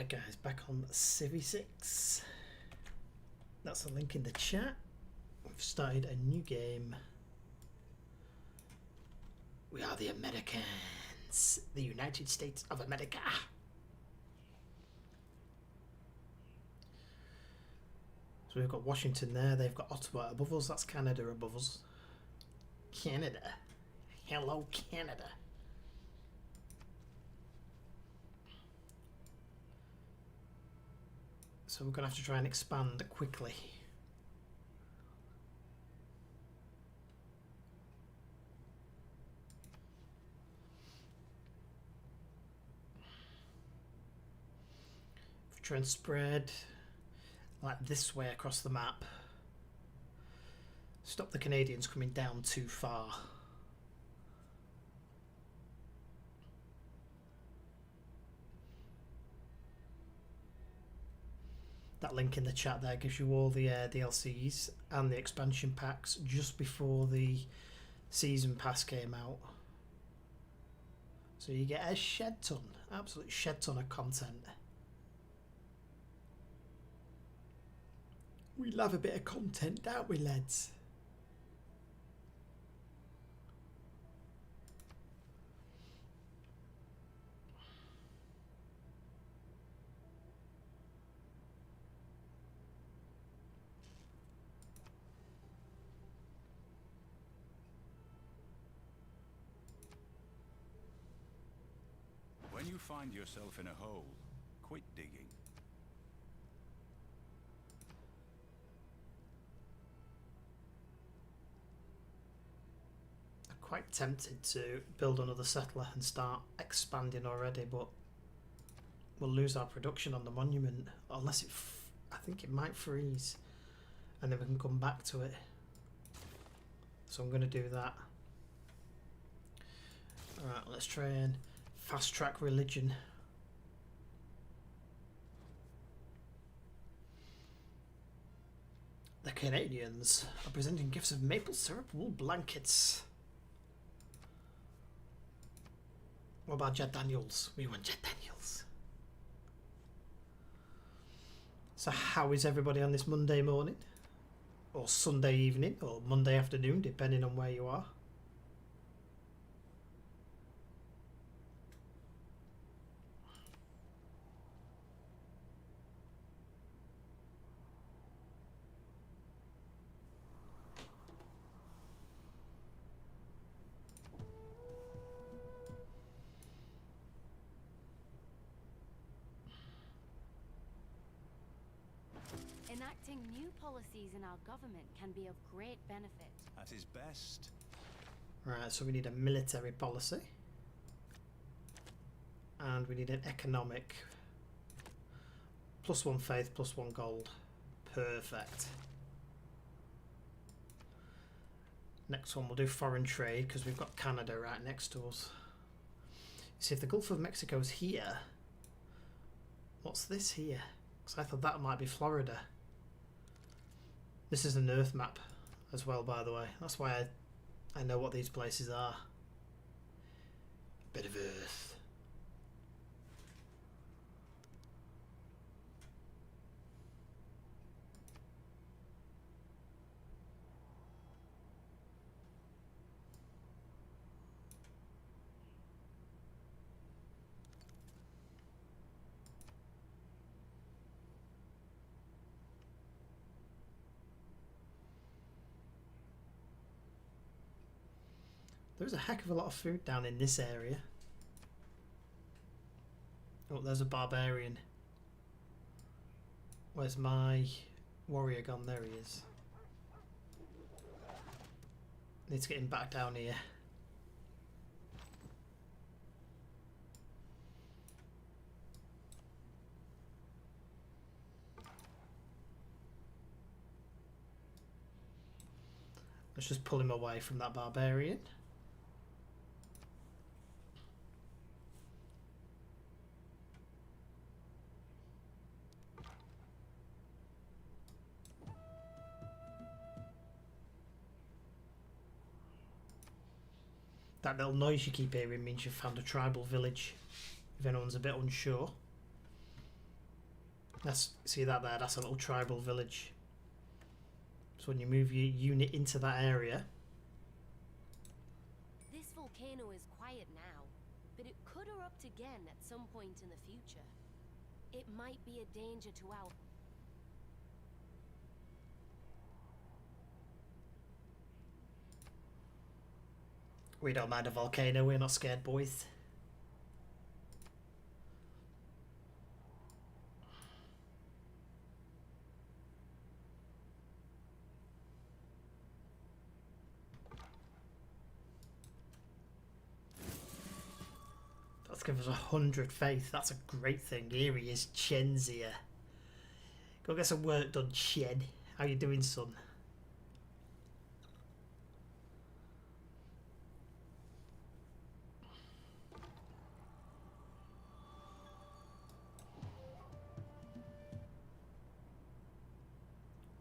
Right guys, back on Civ6. That's a link in the chat. We've started a new game. We are the Americans, the United States of America. So we've got Washington there, they've got Ottawa above us, that's Canada above us. Canada. Hello, Canada. So we're going to have to try and expand quickly. If we try and spread like this way across the map, stop the Canadians coming down too far. That link in the chat there gives you all the DLCs and the expansion packs just before the season pass came out. So you get a shed ton, absolute shed ton of content. We love a bit of content, don't we, lads? When you find yourself in a hole, quit digging. I'm quite tempted to build another settler and start expanding already, but we'll lose our production on the monument unless it I think it might freeze and then we can come back to it. So I'm going to do that. Alright, let's try and fast track religion. The Canadians are presenting gifts of maple syrup wool blankets. What about Jack Daniels? We want Jack Daniels. So how is everybody on this Monday morning? Or Sunday evening? Or Monday afternoon, depending on where you are? Enacting new policies in our government can be of great benefit. At his best. Right, so we need a military policy. And we need an economic. +1 faith, +1 gold. Perfect. Next one we'll do foreign trade because we've got Canada right next to us. See if the Gulf of Mexico's here. What's this here? Because I thought that might be Florida. This is an Earth map as well, by the way. That's why I know what these places are. Bit of Earth. There's a heck of a lot of food down in this area. Oh, there's a barbarian. Where's my warrior gone? There he is. Need to get him back down here. Let's just pull him away from that barbarian. That little noise you keep hearing means you've found a tribal village, if anyone's a bit unsure. See that there? That's a little tribal village. So when you move your unit into that area, This volcano is quiet now, but it could erupt again at some point in the future. It might be a danger to our... we don't mind a volcano. We're not scared, boys. Let's give us 100 faith. That's a great thing. Here he is, Chen's here. Go get some work done, Chen. How you doing, son?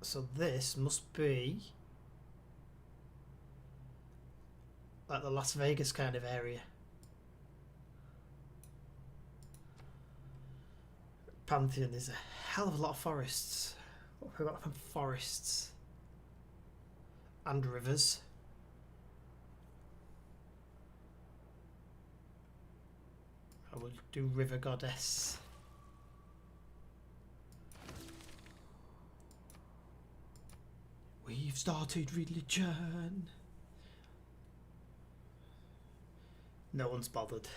So this must be like the Las Vegas kind of area. Pantheon is a hell of a lot of forests. What have we got from forests? And rivers. I will do River Goddess. We've started religion. No one's bothered.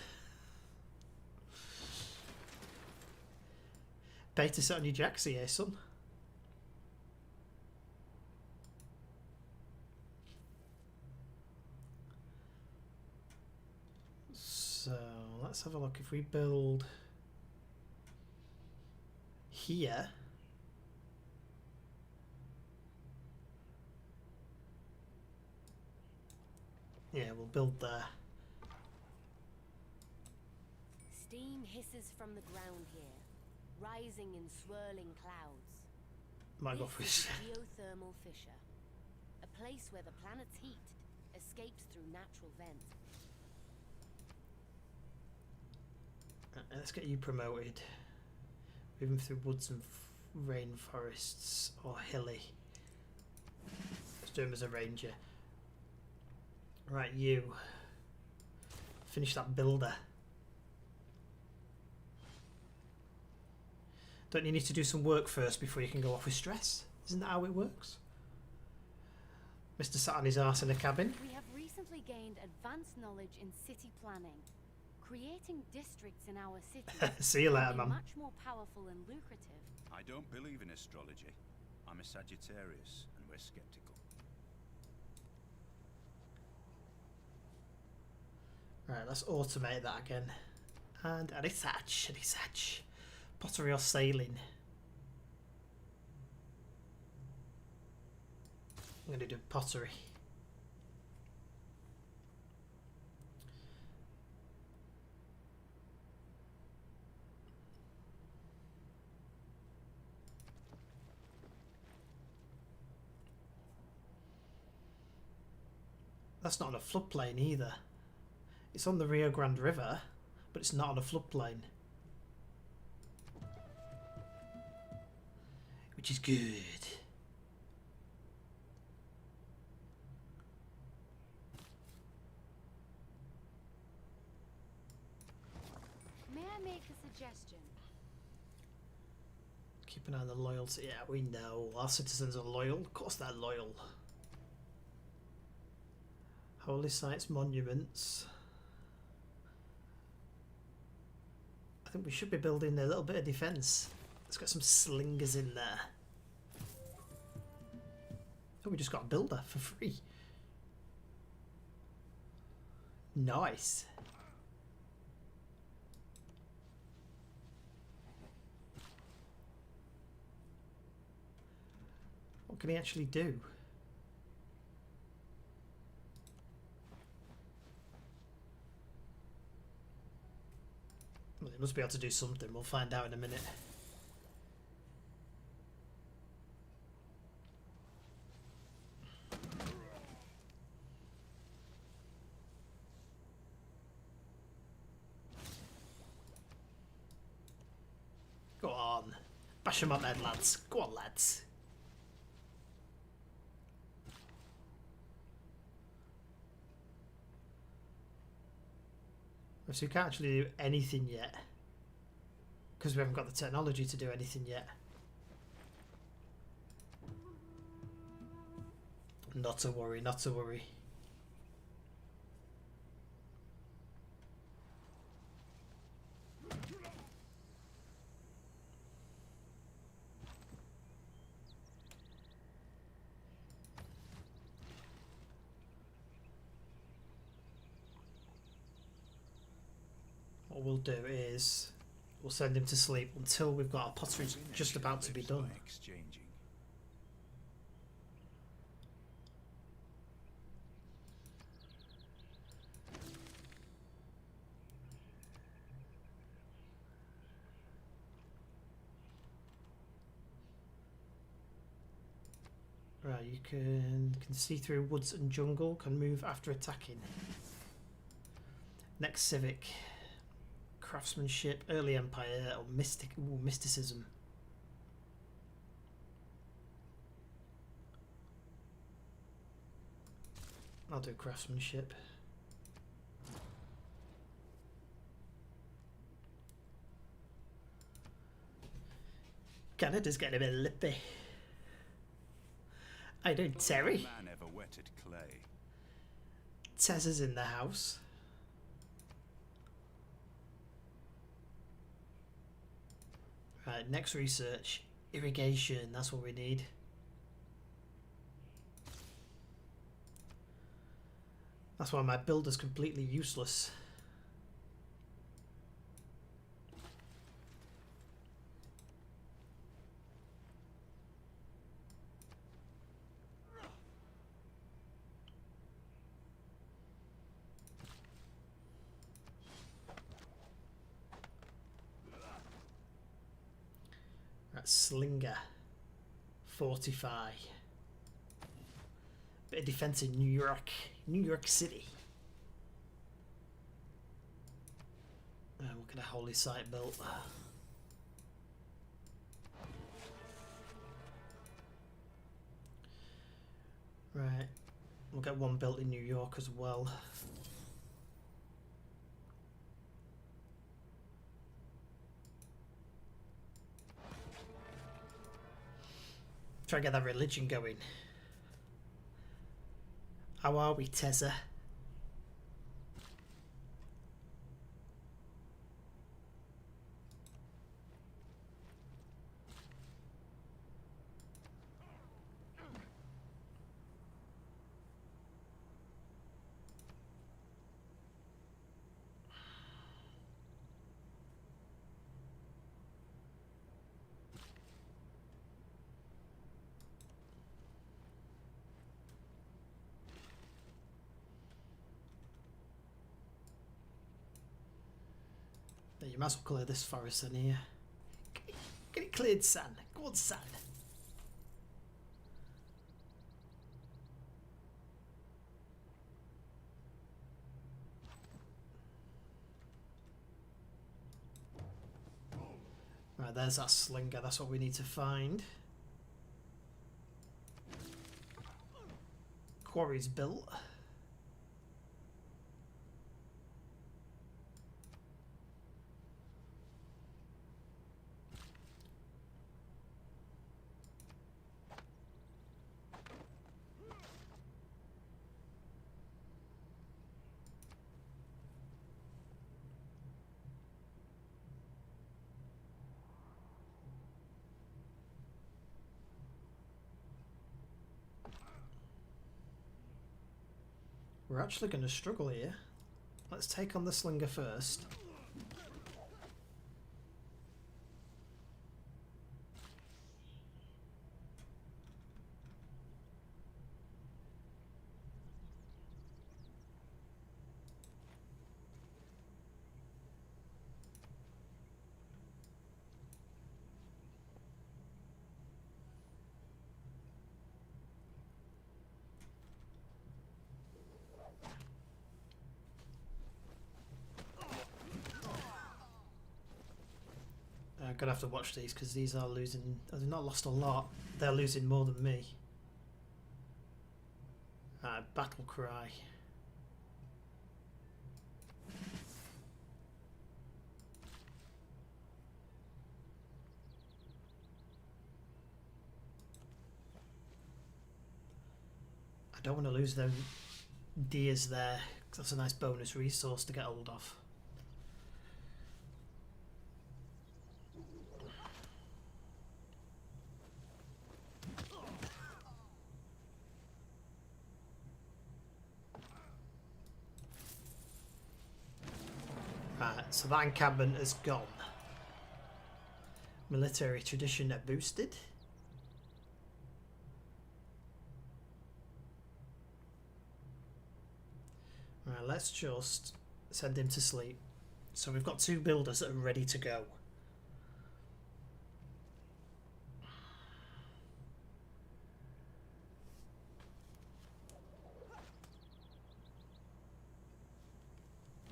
Pay to sit on your jacks here, son. So let's have a look. If we build here, yeah, we'll build there. Steam hisses from the ground here, rising in swirling clouds. Might go This for is his. a geothermal fissure, a place where the planet's heat escapes through natural vent. Let's get you promoted. Moving through woods and rainforests or hilly. Let's do him as a ranger. Right, you. Finish that builder. Don't you need to do some work first before you can go off with stress? Isn't that how it works? Mr. sat on his arse in a cabin. We have recently gained advanced knowledge in city planning. Creating districts in our cities See you later, can be mum. much more powerful and lucrative. I don't believe in astrology. I'm a Sagittarius, and we're skeptical. Right, let's automate that again. And research. Pottery or sailing? I'm going to do pottery. That's not on a floodplain either. It's on the Rio Grande River, but it's not on a floodplain. Which is good. May I make a suggestion? Keep an eye on the loyalty. Yeah, we know. Our citizens are loyal. Of course they're loyal. Holy sites, monuments. I think we should be building a little bit of defence. Let's get some slingers in there. Oh, we just got a builder for free. Nice. What can he actually do? Well, he must be able to do something. We'll find out in a minute. Go on. Bash them on the head, lads. Go on, lads. So we can't actually do anything yet. Because we haven't got the technology to do anything yet. Not to worry, not to worry. What we'll do is we'll send him to sleep until we've got our pottery just about to be done. Exchanging. Right, you can see through woods and jungle, can move after attacking. Next civic. Craftsmanship, early empire, or mysticism. I'll do craftsmanship. Canada's getting a bit lippy. I don't, Terry. Man ever wetted clay. Tessa's in the house. Right, next research. Irrigation, that's what we need. That's why my builder's completely useless. Slinger. Fortify. Bit of defense in New York City. We'll get a holy site built. Right. We'll get one built in New York as well. Try and get that religion going. How are we, Tessa? You might as well clear this forest in here. Get it cleared, son. Go on, son. Right, there's that slinger. That's what we need to find. Quarry's built. We're actually going to struggle here. Let's take on the slinger first. gonna have to watch these because these are losing. They've not lost a lot. They're losing more than me. Battle cry. I don't want to lose them deers there, 'cause that's a nice bonus resource to get hold of. Right, so that encampment has gone. Military tradition boosted. Right, let's just send him to sleep. So we've got 2 builders that are ready to go.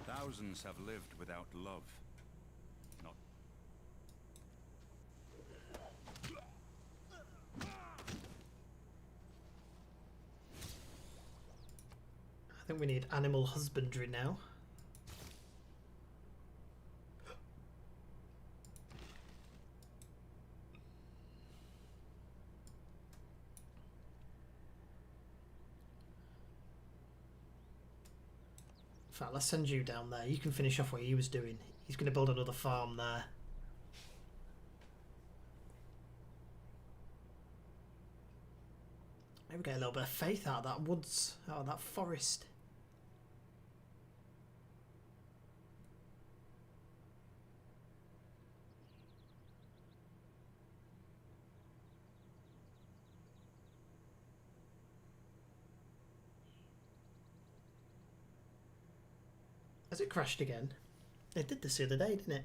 Thousands have lived without love. Not I think we need animal husbandry now. In fact, let's send you down there. You can finish off what he was doing. He's going to build another farm there. Maybe get a little bit of faith out of that woods, out of that forest. Has it crashed again? It did this the other day, didn't it?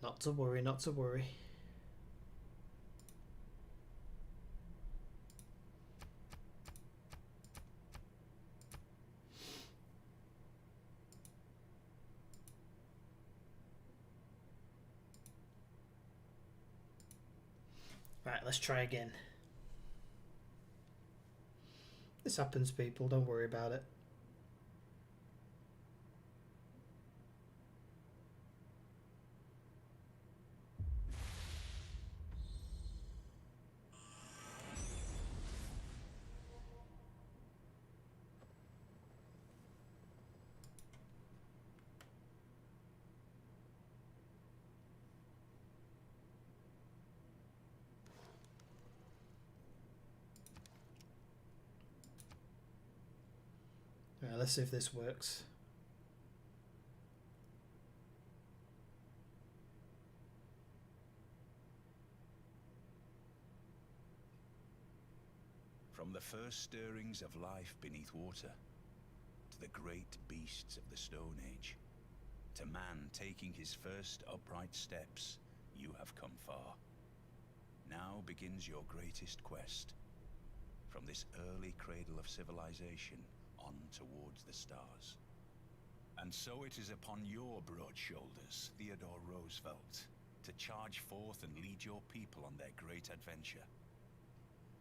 Not to worry, not to worry. Right, let's try again. This happens, people, don't worry about it. Right, let's see if this works. from the first stirrings of life beneath water, to the great beasts of the Stone Age, to man taking his first upright steps, you have come far. Now begins your greatest quest, from this early cradle of civilization on towards the stars. And so it is upon your broad shoulders, Theodore Roosevelt, to charge forth and lead your people on their great adventure.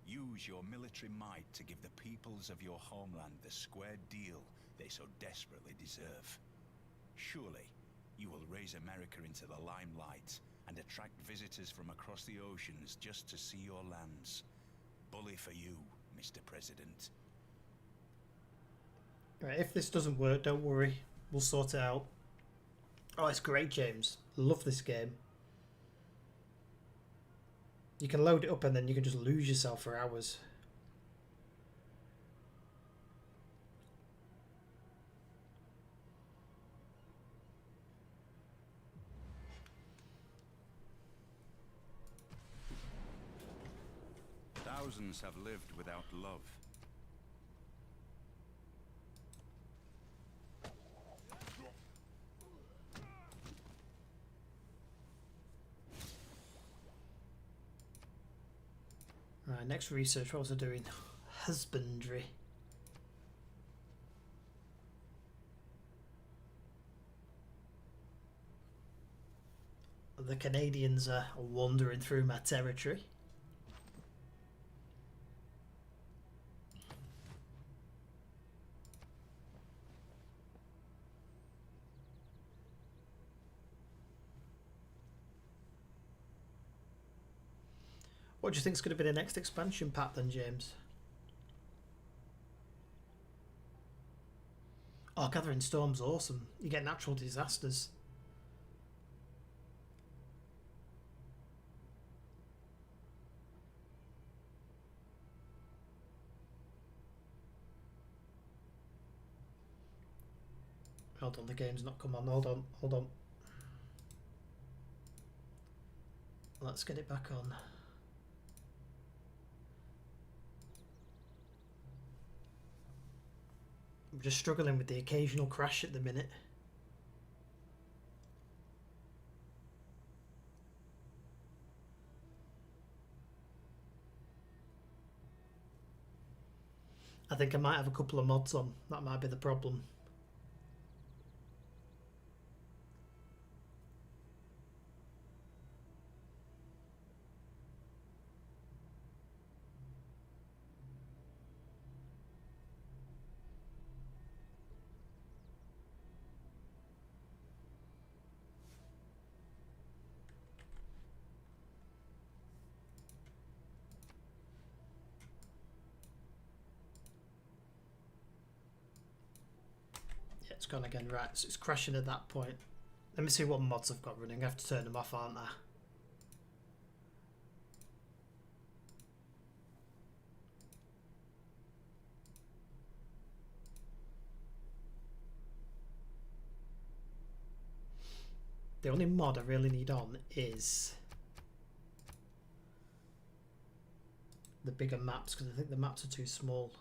Use your military might to give the peoples of your homeland the square deal they so desperately deserve. Surely, you will raise America into the limelight and attract visitors from across the oceans just to see your lands. Bully for you, Mr. President. Right, if this doesn't work, don't worry. We'll sort it out. Oh, it's great, James. Love this game. You can load it up and then you can just lose yourself for hours. Thousands have lived without love. Right, next research. What was I doing? Husbandry. The Canadians are wandering through my territory. What do you think is going to be the next expansion pack then, James? Oh, Gathering Storm's awesome. You get natural disasters. Hold on, the game's not come on. Hold on, hold on. Let's get it back on. I'm just struggling with the occasional crash at the minute. I think I might have a couple of mods on. That might be the problem. It's gone again, right, so it's crashing at that point. Let me see what mods I've got running. I have to turn them off, aren't I? The only mod I really need on is the bigger maps, because I think the maps are too small.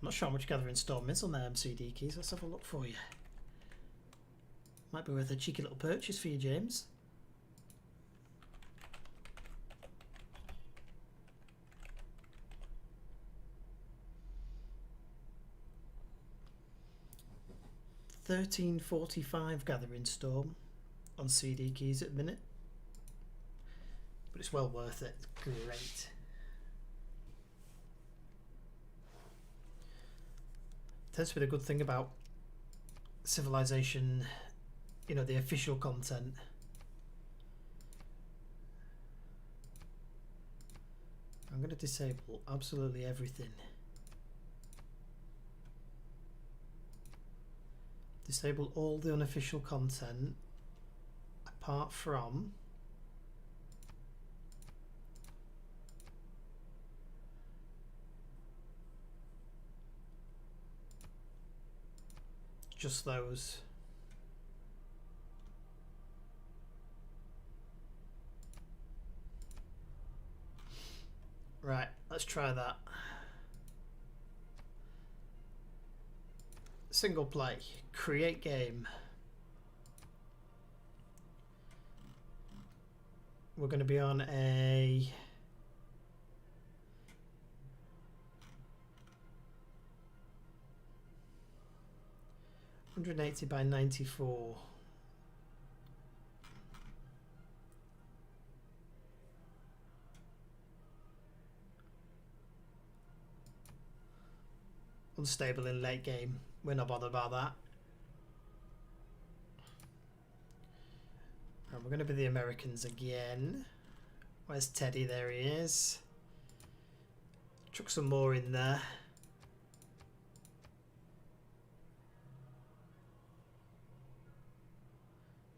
I'm not sure how much Gathering Storm is on the MCD keys. Let's have a look for you. Might be worth a cheeky little purchase for you, James. $13.45 Gathering Storm on CD keys at the minute, but it's well worth it. It's great. Tends to be the good thing about Civilization, you know, the official content. I'm going to disable absolutely everything. Disable all the unofficial content apart from just those. Right, let's try that. Single play, create game. We're going to be on a (180 by 94). Unstable in late game. We're not bothered about that. Right, we're going to be the Americans again. Where's Teddy? There he is. Chuck some more in there.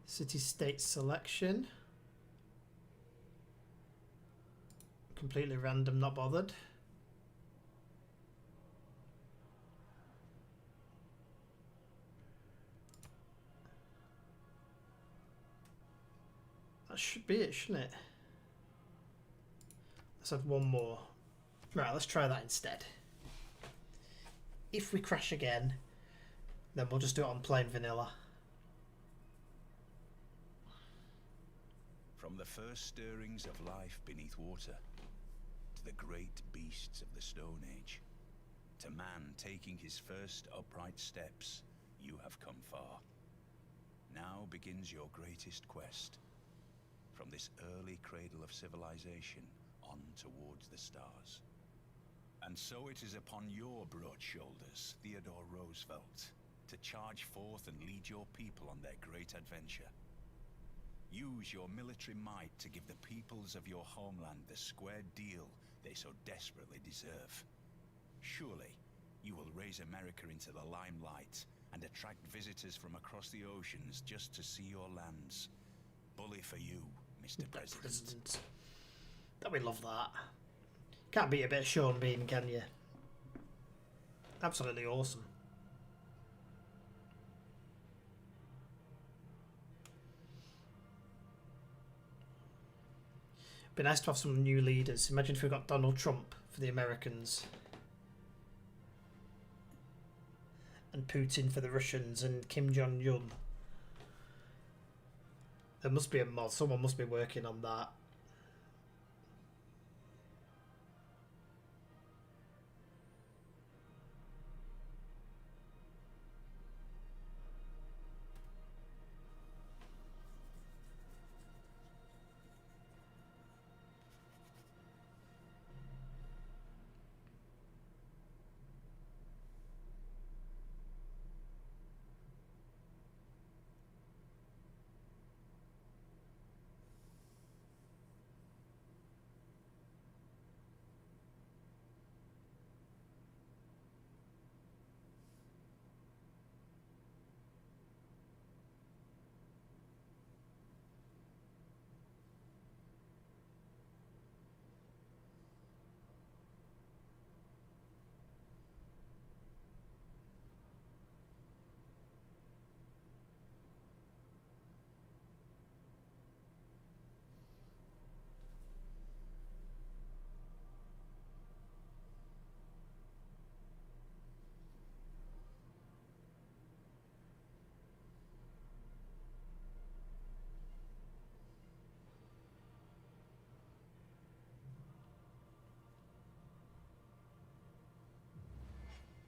City-state selection. Completely random, not bothered. That should be it, shouldn't it? Let's have one more. Right, let's try that instead. If we crash again, then we'll just do it on plain vanilla. From the first stirrings of life beneath water, to the great beasts of the Stone Age, to man taking his first upright steps, you have come far. Now begins your greatest quest. From this early cradle of civilization on towards the stars. And so it is upon your broad shoulders, Theodore Roosevelt, to charge forth and lead your people on their great adventure. Use your military might to give the peoples of your homeland the square deal they so desperately deserve. Surely, you will raise America into the limelight and attract visitors from across the oceans just to see your lands. Bully for you, Mr. President. That we love that. Can't beat a bit of Sean Bean, can you? Absolutely awesome. Be nice to have some new leaders. Imagine if we got Donald Trump for the Americans. And Putin for the Russians and Kim Jong-un. There must be a mod. Someone must be working on that.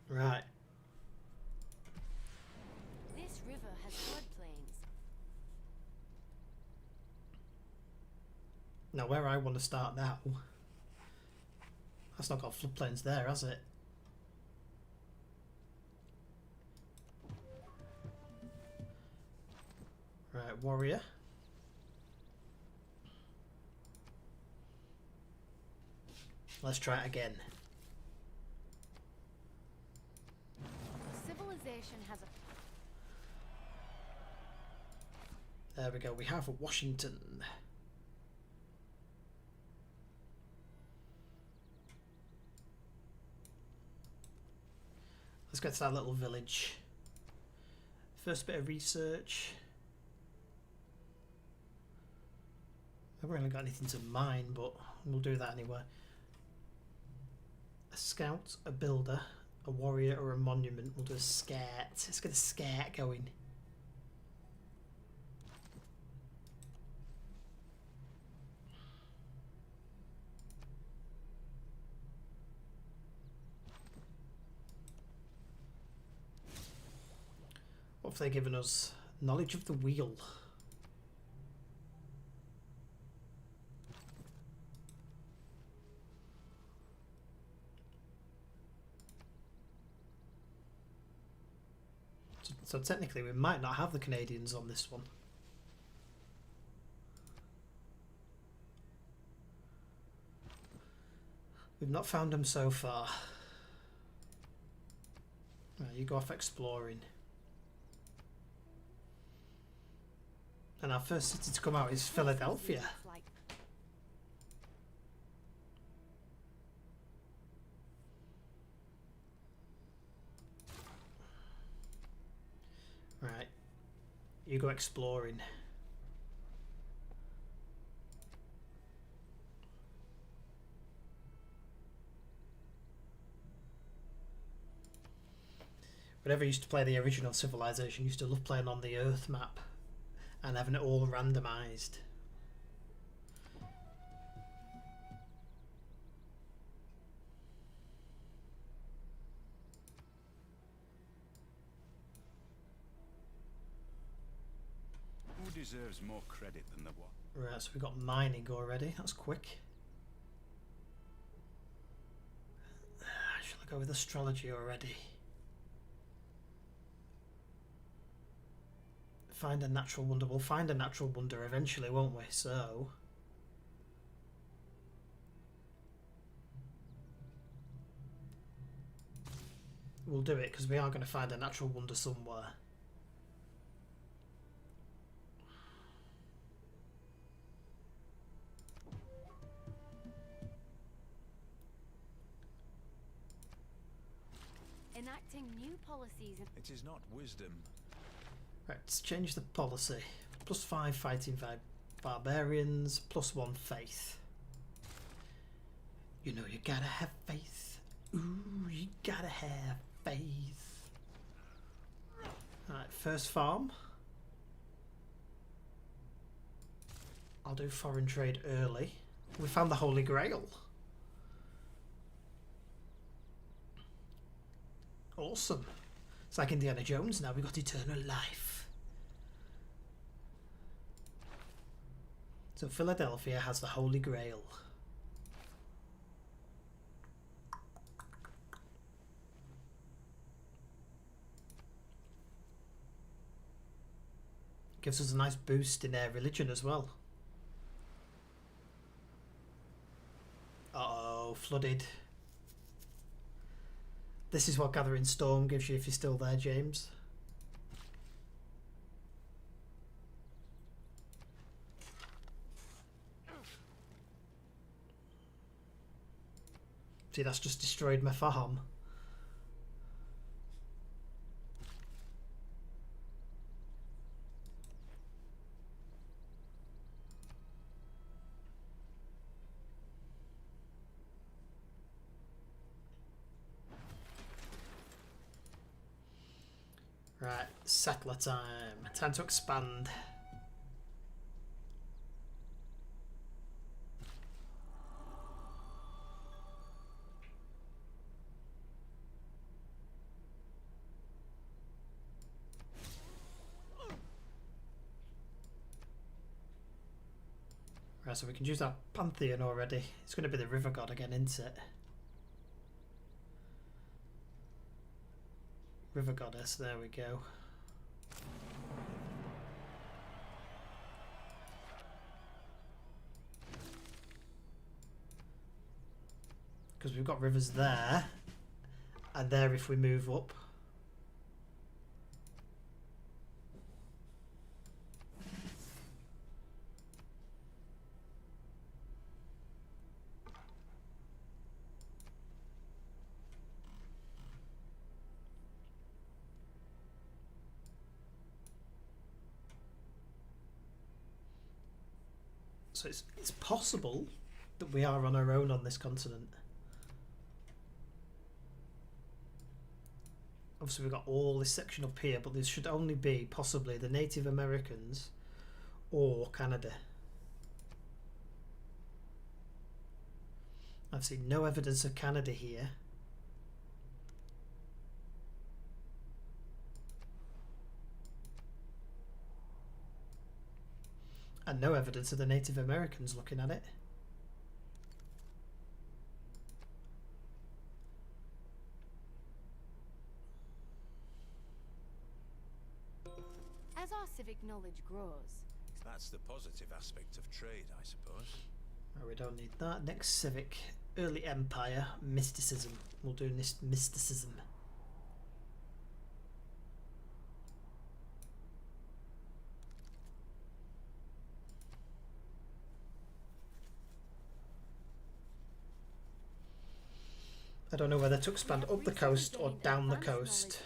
Right. This river has floodplains. Now where I want to start now. That's not got floodplains there, has it? Right, warrior. Let's try it again. Civilization has a... There we go, we have Washington. Let's get to that little village. First bit of research. I've really got anything to mine, but we'll do that anyway. A scout, a builder, a warrior, or a monument. We'll do a scout. Let's get a scout going. What have they given us? Knowledge of the wheel. So technically we might not have the Canadians on this one. We've not found them so far. Right, you go off exploring. And our first city to come out is Philadelphia. Right, you go exploring. Whenever I used to play the original Civilization, I used to love playing on the Earth map and having it all randomised. Who deserves more credit than the what? Right, so we've got mining already. That's quick. Shall I go with astrology already? Find a natural wonder. We'll find a natural wonder eventually, won't we? So... we'll do it, because we are going to find a natural wonder somewhere. Enacting new policies. It is not wisdom. Right, let's change the policy. +5 fighting barbarians, +1 faith. You know you gotta have faith. Ooh, you gotta have faith. Alright, first farm. I'll do foreign trade early. We found the Holy Grail. Awesome. It's like Indiana Jones now, we got eternal life. So Philadelphia has the Holy Grail. Gives us a nice boost in their religion as well. Uh-oh, flooded. This is what Gathering Storm gives you if you're still there, James. See, that's just destroyed my farm. Right, settler time. Time to expand. Right, so we can use our Pantheon already. It's going to be the River God again, isn't it? River Goddess, there we go. Because we've got rivers there, and there if we move up. So it's possible that we are on our own on this continent. Obviously we've got all this section up here, but there should only be possibly the Native Americans or Canada. I've seen no evidence of Canada here. And no evidence of the Native Americans looking at it. As our civic knowledge grows. That's the positive aspect of trade, I suppose. Oh, we don't need that. Next civic. Early Empire. Mysticism. We'll do this mysticism. I don't know whether to expand up the coast or down the coast.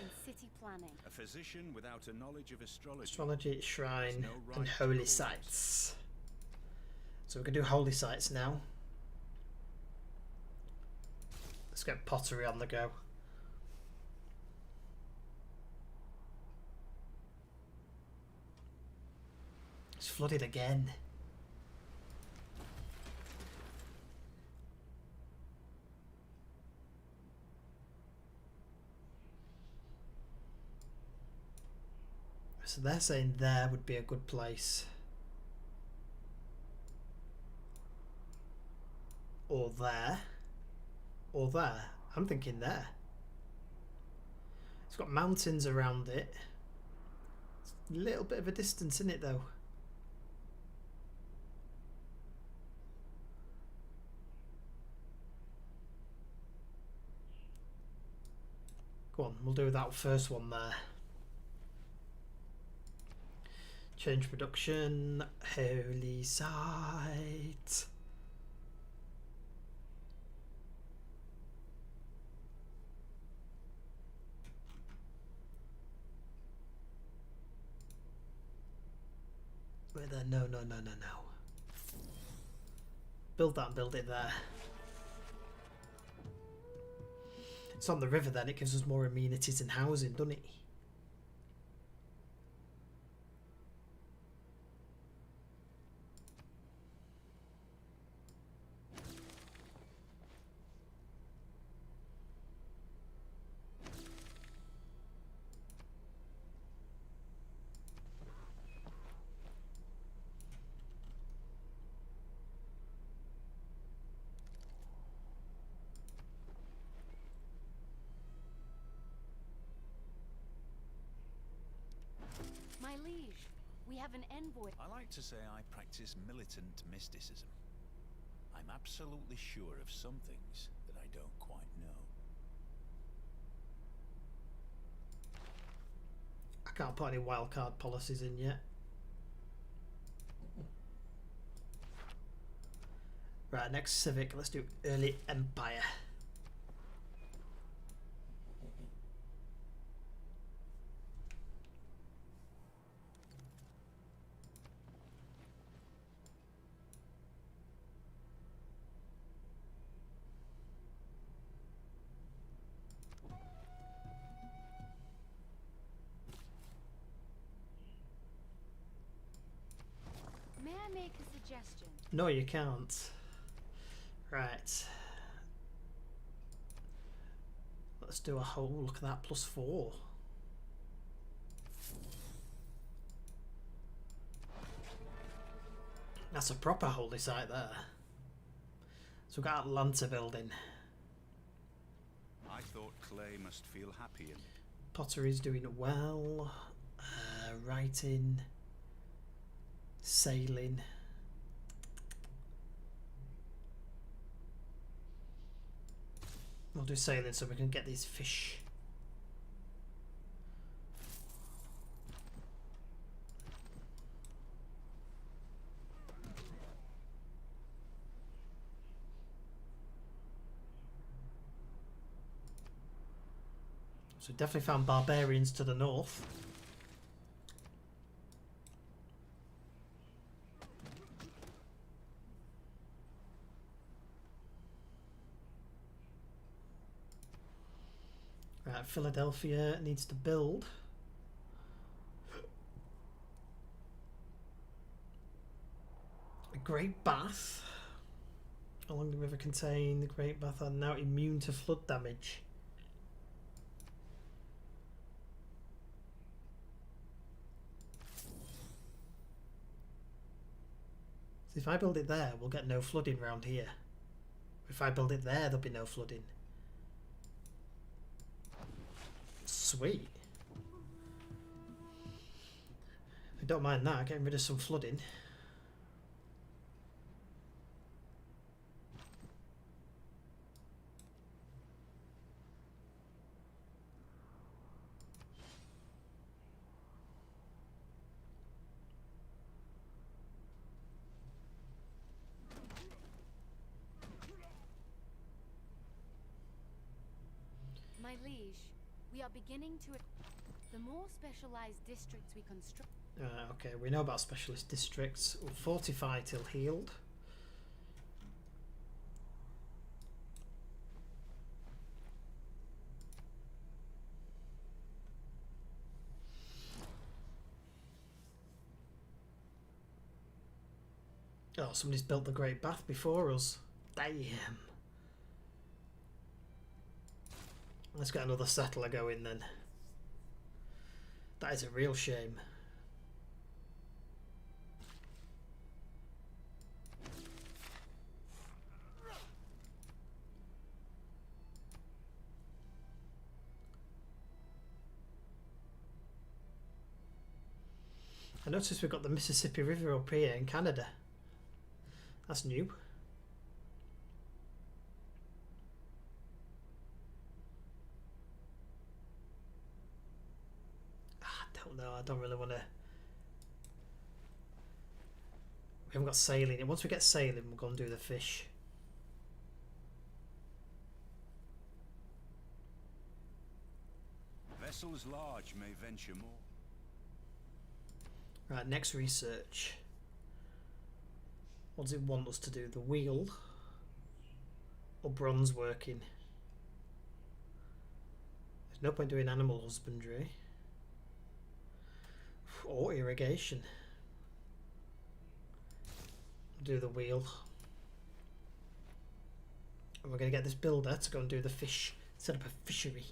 A physician without a knowledge of astrology. Astrology, shrine, no right and to holy cause. sites. So we can do holy sites now. Let's get pottery on the go. It's flooded again. So they're saying there would be a good place. Or there. Or there. I'm thinking there. It's got mountains around it. It's a little bit of a distance in it though. Go on, we'll do that first one there. Change production. Holy site. Wait there. No. Build that and build it there. It's on the river then, it gives us more amenities and housing, doesn't it? My liege, we have an envoy. I like to say I practice militant mysticism. I'm absolutely sure of some things that I don't quite know. I can't put any wildcard policies in yet. Right, next civic, let's do early empire. May I make a suggestion? No, you can't. Right. Let's do a whole look at that +4. That's a proper holy site there. So we've got Atlanta building. I thought Clay must feel happy and Pottery's doing well. Writing. Sailing. We'll do sailing so we can get these fish. So definitely found barbarians to the north. Right, Philadelphia needs to build. A Great Bath along the river contain. The Great Bath are now immune to flood damage. So if I build it there, we'll get no flooding round here. If I build it there, there'll be no flooding. Sweet. I don't mind that, getting rid of some flooding. My liege, we are beginning to... The more specialized districts we construct... Okay, we know about specialist districts. We'll fortify till healed. Oh, somebody's built the Great Bath before us. Damn. Let's get another settler going then. That is a real shame. I noticed we've got the Mississippi River up here in Canada. That's new. I don't know, I don't really want to... We haven't got sailing. Once we get sailing, we'll go and do the fish. Vessels large may venture more. Right, next research. What does it want us to do? The wheel or bronze working? There's no point doing animal husbandry or irrigation. Do the wheel. And we're going to get this builder to go and do the fish, set up a fishery.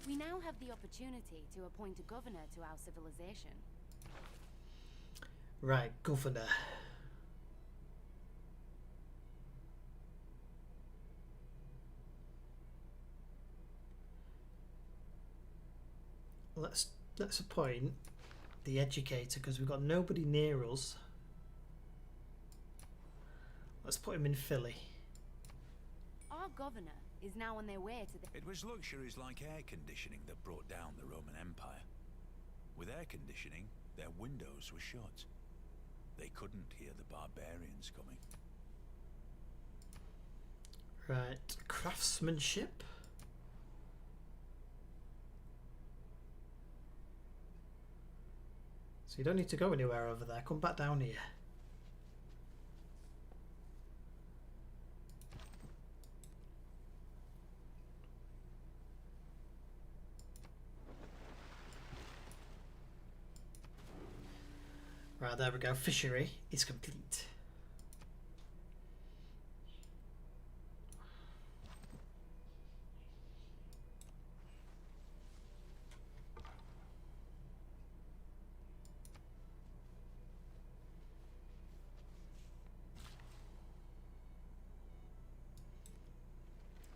We now have the opportunity to appoint a governor to our civilization. Right, governor. Let's appoint the educator because we've got nobody near us. Let's put him in Philly. Our governor is now on their way to the... It was luxuries like air conditioning that brought down the Roman Empire. With air conditioning, their windows were shut. They couldn't hear the barbarians coming. Right, craftsmanship. So you don't need to go anywhere over there. Come back down here. Right, there we go. Fishery is complete.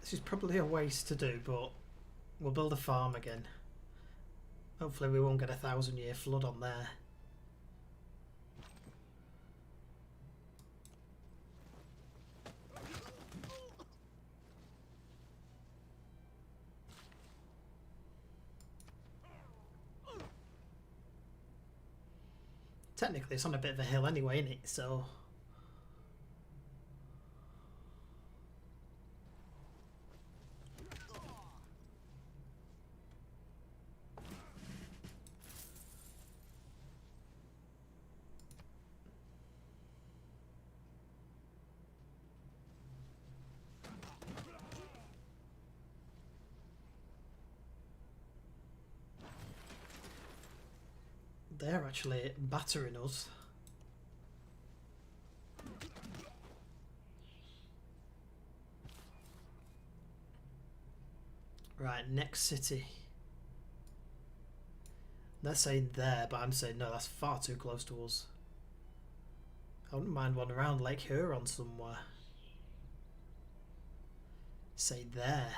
This is probably a waste to do, but we'll build a farm again. Hopefully we won't get a 1,000-year flood on there. Technically it's on a bit of a hill anyway, isn't it? So... they're actually battering us. Right, next city. They're saying there, but I'm saying no, that's far too close to us. I wouldn't mind one around Lake Huron somewhere. Say there.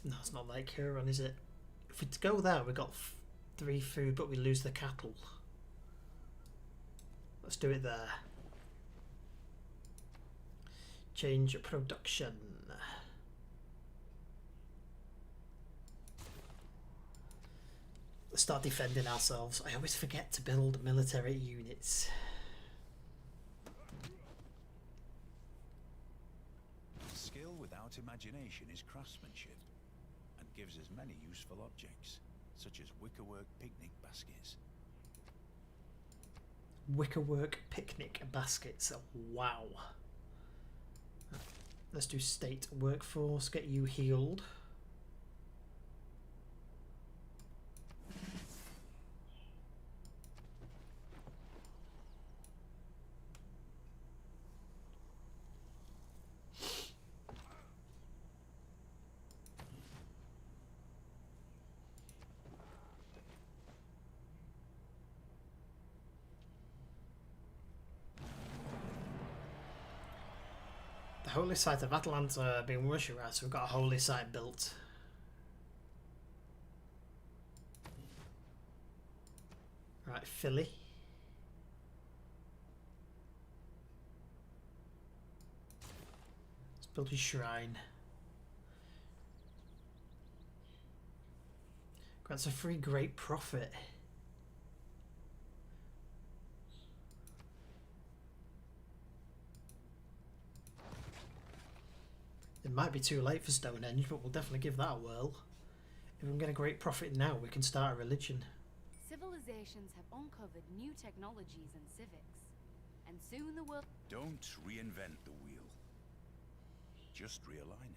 No, it's not Lake Huron, is it? If we go there, we got 3 food, but we lose the cattle. Let's do it there. Change production. Let's start defending ourselves. I always forget to build military units. Skill without without imagination is craftsmanship, and gives us many useful objects, such as wickerwork picnic baskets. Wickerwork picnic baskets. Wow. Let's do state workforce. Get you healed. The holy site of Atlanta being worshipped, right? So we've got a holy site built. Right, Philly. Let's build a shrine. Grants a free great prophet. It might be too late for Stonehenge, but we'll definitely give that a whirl. If we can get a great profit now, we can start a religion. Civilizations have uncovered new technologies and civics, and soon the world... Don't reinvent the wheel. Just realign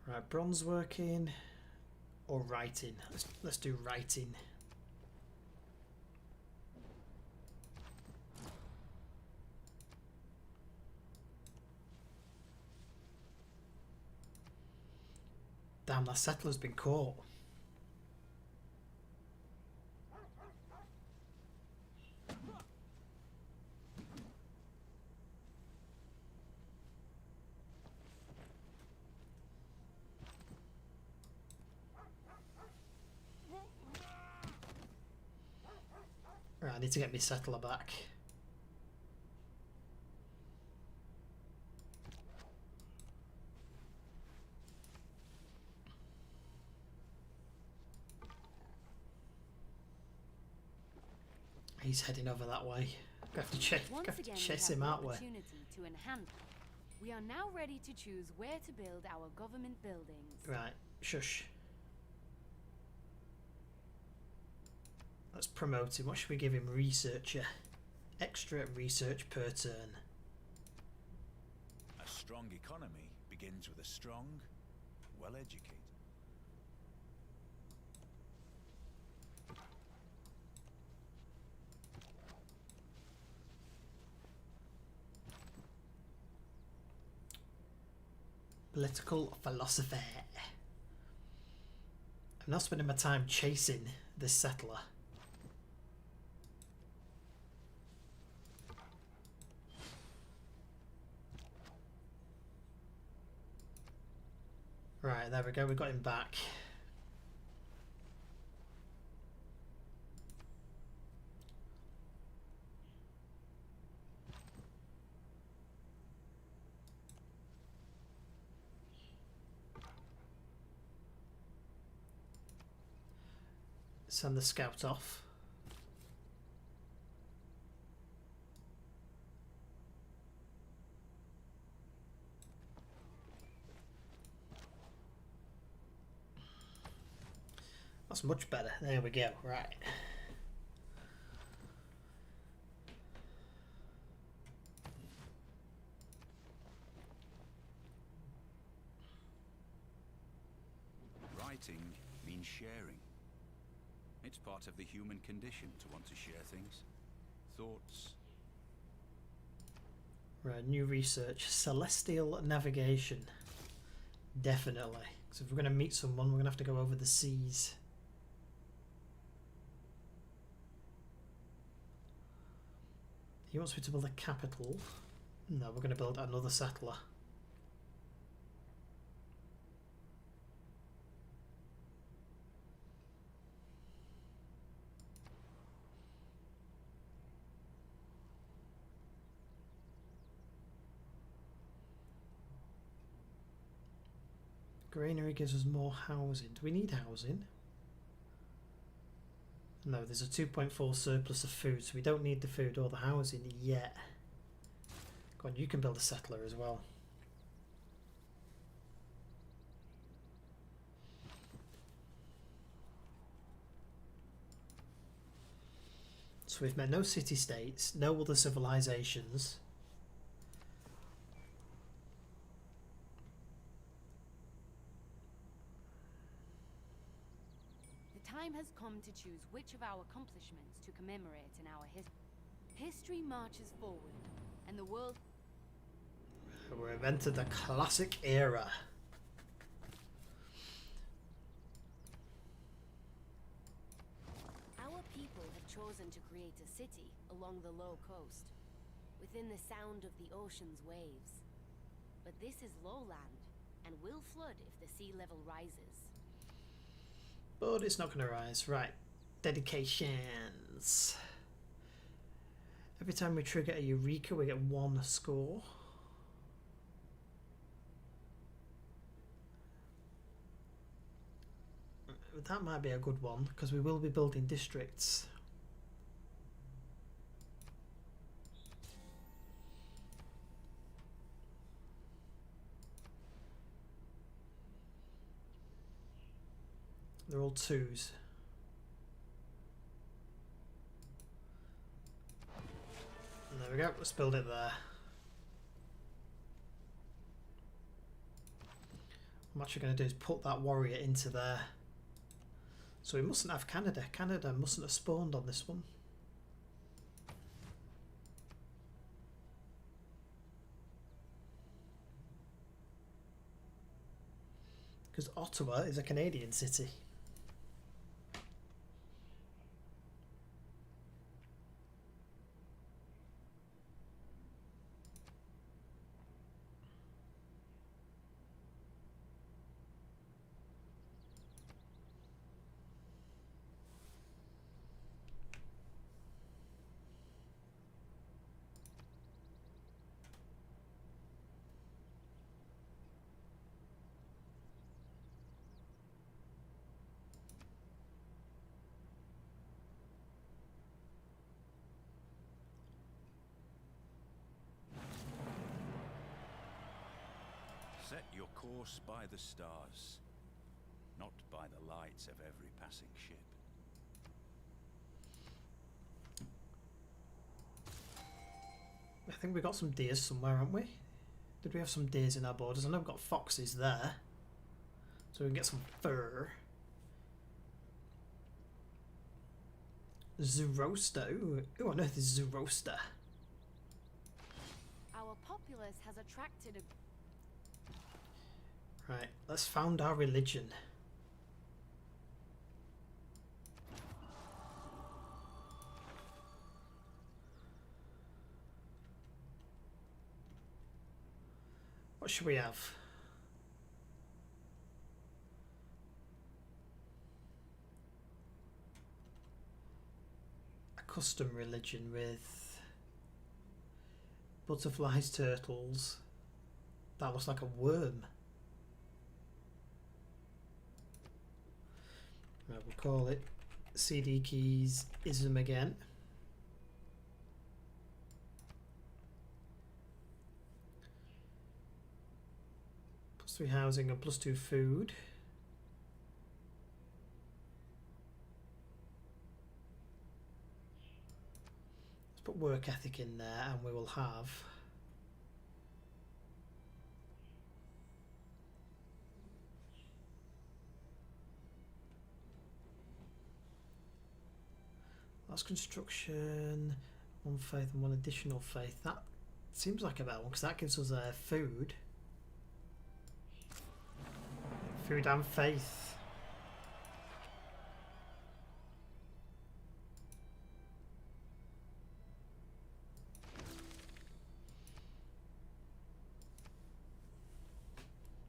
it. Right, bronze working or writing. Let's do writing. Damn, that settler's been caught. Right, I need to get my settler back. He's heading over that way. Got to chase him out way. To enhance. We are now ready to choose where to build our government buildings. Right, shush. Let's promote him. What should we give him? Researcher. Extra research per turn. A strong economy begins with a strong, well-educated. Political philosophy. I'm not spending my time chasing this settler. Right, there we go, we got him back. Send the scout off. That's much better. There we go. Right. Writing means sharing. It's part of the human condition to want to share things. Thoughts. Right, new research. Celestial navigation. Definitely. Because if we're going to meet someone, we're going to have to go over the seas. He wants me to build a capital. No, we're going to build another settler. Granary gives us more housing. Do we need housing? No, there's a 2.4 surplus of food, so we don't need the food or the housing yet. Come on, you can build a settler as well. So we've met no city-states, no other civilizations. The time has come to choose which of our accomplishments to commemorate in our history. History marches forward, and the world... We've entered the classic era. Our people have chosen to create a city along the low coast, within the sound of the ocean's waves. But this is lowland, and will flood if the sea level rises. But it's not going to rise. Right. Dedications. Every time we trigger a Eureka, we get 1 score. That might be a good one, because we will be building districts. They're all 2s. And there we go, let's build it there. What I'm actually going to do is put that warrior into there. So we mustn't have Canada. Canada mustn't have spawned on this one. Because Ottawa is a Canadian city. Set your course by the stars, not by the lights of every passing ship. I think we got some deers somewhere, haven't we? Did we have some deers in our borders? I know we've got foxes there. So we can get some fur. Zoroaster. Ooh, on earth is Zoroaster? Our populace has attracted a... Right, let's found our religion. What should we have? A custom religion with butterflies, turtles. That looks like a worm. Right, we'll call it CD keys ism again. +3 housing and +2 food. Let's put work ethic in there and we will have that's construction, 1 faith and 1 additional faith. That seems like a better one because that gives us food. Food and faith.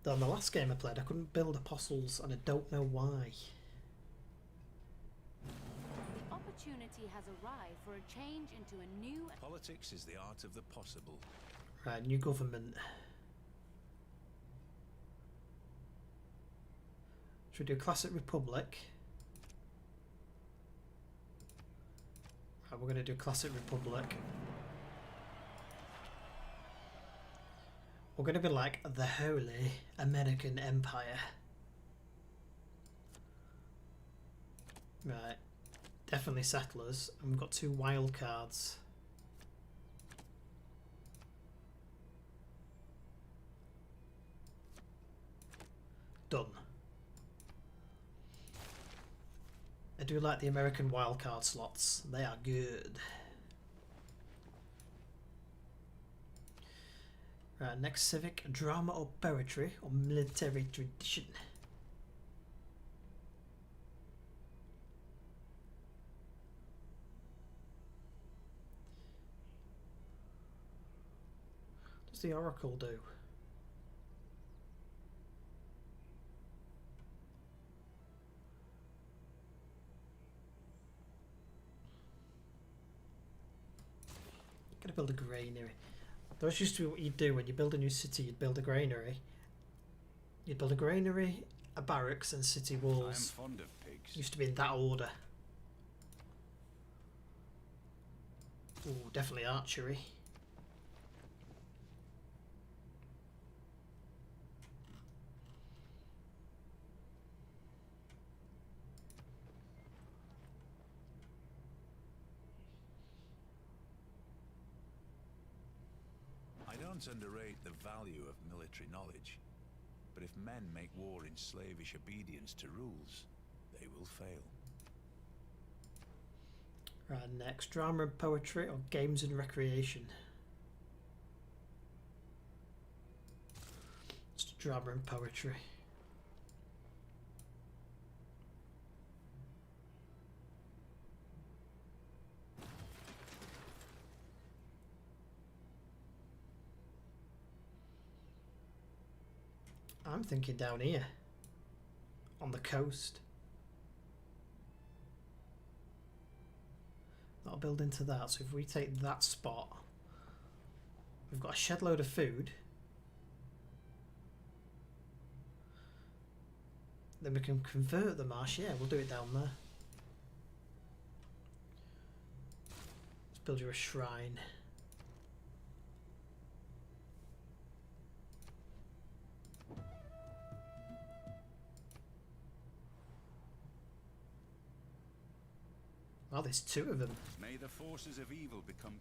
Though in the last game I played I couldn't build apostles and I don't know why. The opportunity has arrived for a change into a new... Politics is the art of the possible. Right, new government. Should we do Classic Republic? Right, we're going to do Classic Republic. We're going to be like the Holy American Empire. Right. Definitely settlers. And we've got 2 wild cards. Done. I do like the American wildcard slots. They are good. Right, next civic, drama or poetry or military tradition. What does the Oracle do? Gotta build a granary. Those used to be what you'd do when you build a new city. You'd build a granary. You'd build a granary, a barracks, and city walls. I am fond of pigs. Used to be in that order. Ooh, definitely archery. I don't underrate the value of military knowledge, but if men make war in slavish obedience to rules, they will fail. Right, next, drama and poetry or games and recreation. Just drama and poetry. I'm thinking down here, on the coast. That'll build into that. So if we take that spot, we've got a shed load of food. Then we can convert the marsh. Yeah, we'll do it down there. Let's build you a shrine. Oh, there's 2 of them. May the forces of evil become...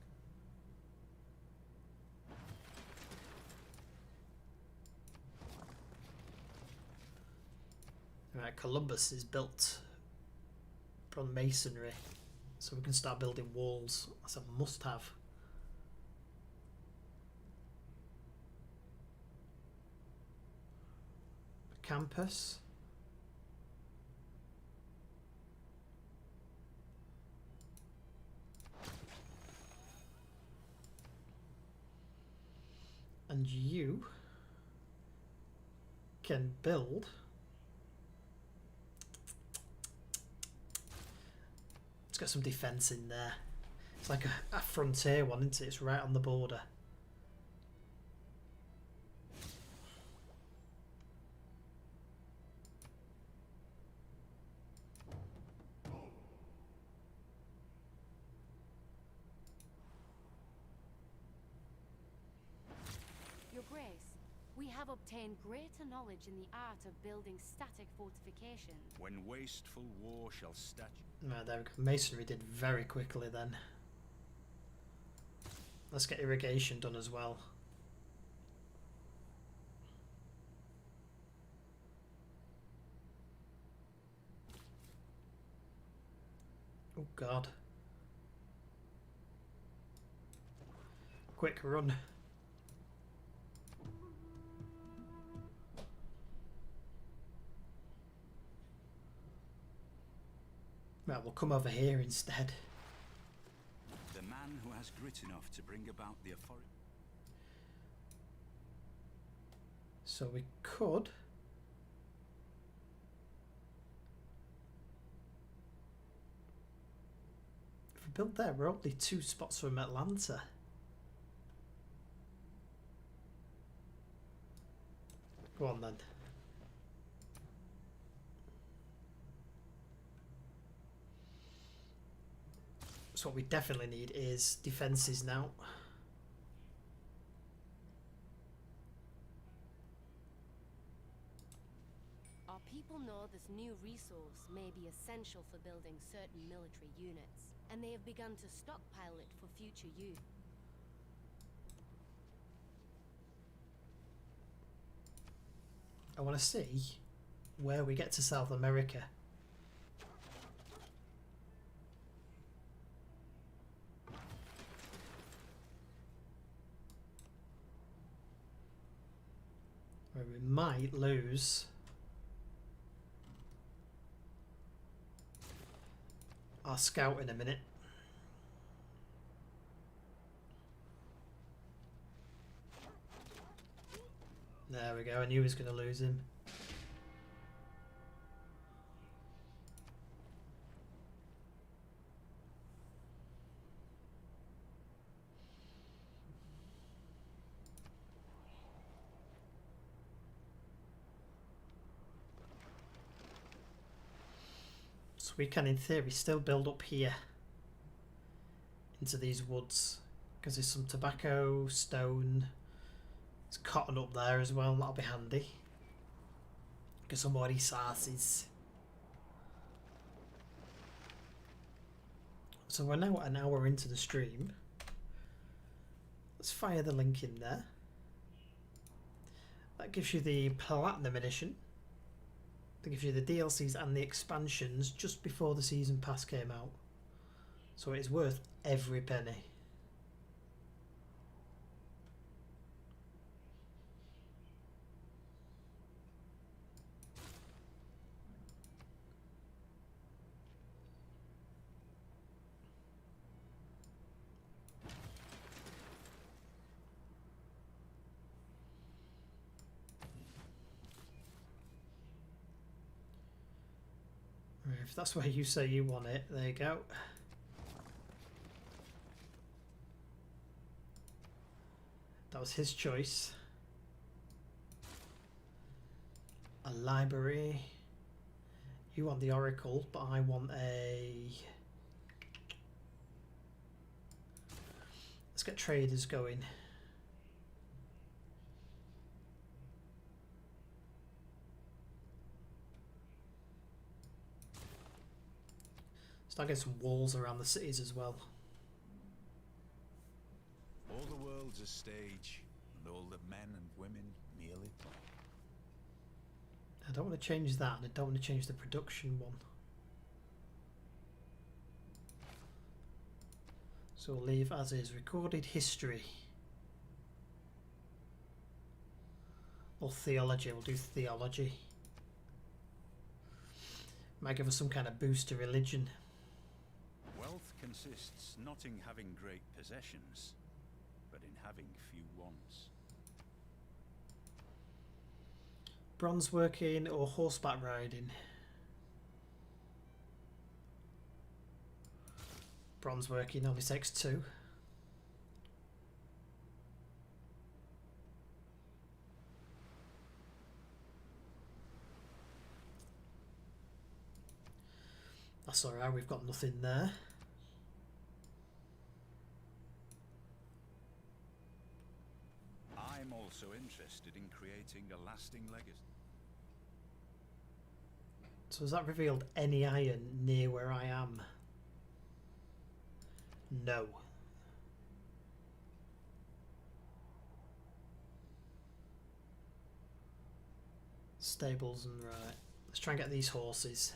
Right, Columbus is built from masonry, so we can start building walls. That's a must-have. Campus. And you can build it's got some defense in there. It's like a frontier one, isn't it? It's right on the border. Your Grace, we have obtained greater knowledge in the art of building static fortifications. When wasteful war shall statue... Right, there we go. Masonry did very quickly then. Let's get irrigation done as well. Oh god. Quick run. Right, we'll come over here instead. The man who has grit enough to bring about the authority... So we could... If we build there, we're only 2 spots from Atlanta. Go on then. So what we definitely need is defences now. Our people know this new resource may be essential for building certain military units, and they have begun to stockpile it for future use. I want to see where we get to South America. Where we might lose our scout in a minute. There we go, I knew he was going to lose him. So we can, in theory, still build up here into these woods, because there's some tobacco, stone. There's cotton up there as well, that'll be handy. Get some more resources. So we're now an hour into the stream. Let's fire the link in there. That gives you the Platinum Edition. That gives you the DLCs and the expansions just before the Season Pass came out. So it's worth every penny. If that's where you say you want it, there you go. That was his choice. A library. You want the Oracle, but I want a... Let's get traders going. Start getting some walls around the cities as well. All the world's a stage, and all the men and women merely play. I don't want to change that, and I don't want to change the production one. So we'll leave as is. Recorded history. Or theology. We'll do theology. Might give us some kind of boost to religion. Wealth consists not in having great possessions, but in having few wants. Bronze working or horseback riding? Bronze working only takes 2. That's alright, we've got nothing there. I'm also interested in creating a lasting legacy. So has that revealed any iron near where I am? No. Stables and right. Let's try and get these horses.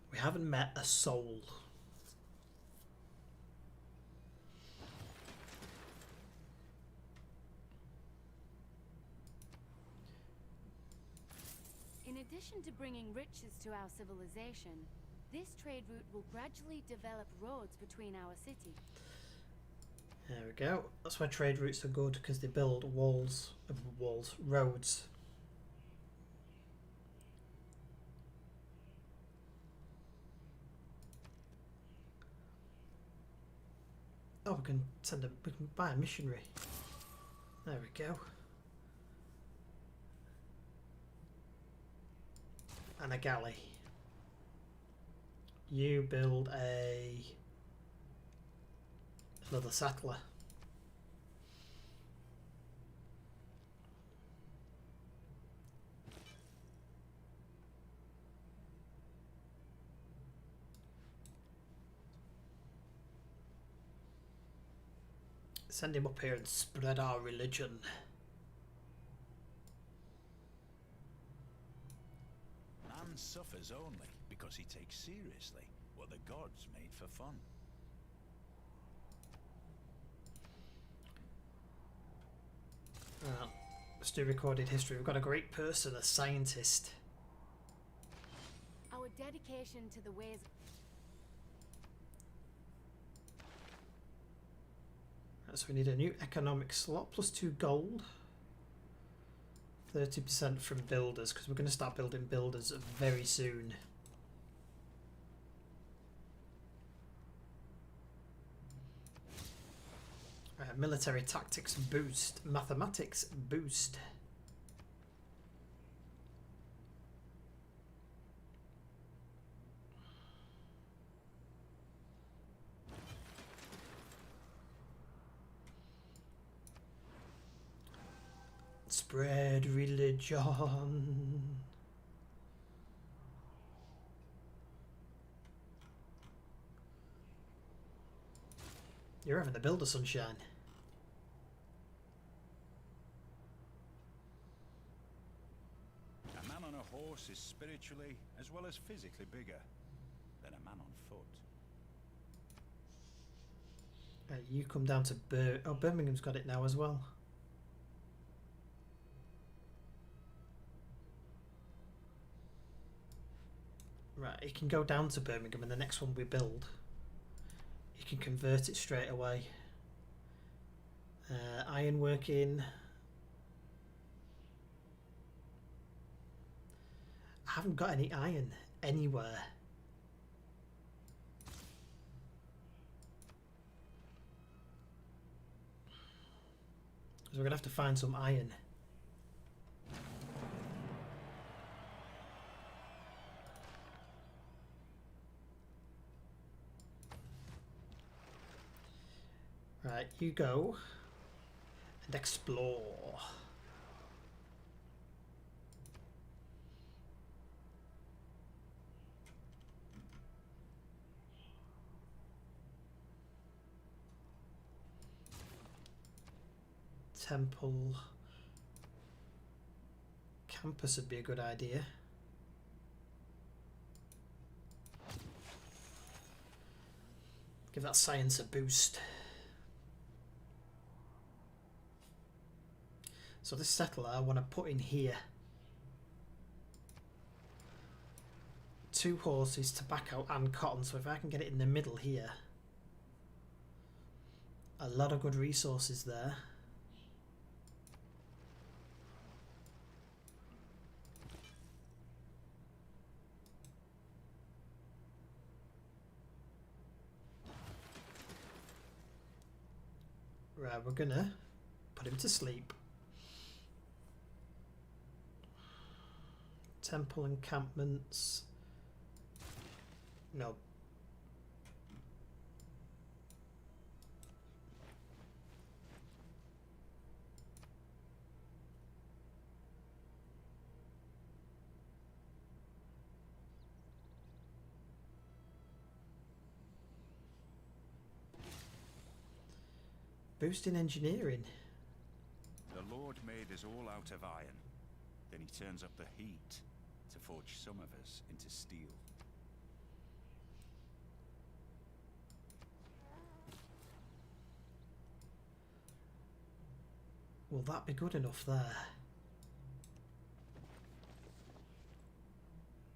We haven't met a soul. In addition to bringing riches to our civilization, this trade route will gradually develop roads between our city. There we go. That's why trade routes are good, because they build roads. Oh, we can buy a missionary. There we go. And a galley. You build another settler. Send him up here and spread our religion. Man suffers only because he takes seriously what the gods made for fun. Let's do recorded history. We've got a great person, a scientist. Our dedication to the ways. So we need a new economic slot, plus 2 gold. 30% from builders, because we're going to start building builders very soon. Military tactics boost. Mathematics boost. Spread religion. You're having the builder, sunshine. A man on a horse is spiritually as well as physically bigger than a man on foot. You come down to Birmingham's got it now as well. Right, you can go down to Birmingham and the next one we build, you can convert it straight away. Ironworking. I haven't got any iron anywhere. So we're going to have to find some iron. Right, you go and explore. Temple. Campus would be a good idea. Give that science a boost. So this settler I want to put in here. 2 horses, tobacco and cotton. So if I can get it in the middle here. A lot of good resources there. Right, we're gonna put him to sleep. Temple encampments. No. Boosting engineering. The Lord made us all out of iron. Then he turns up the heat to forge some of us into steel. Will that be good enough there?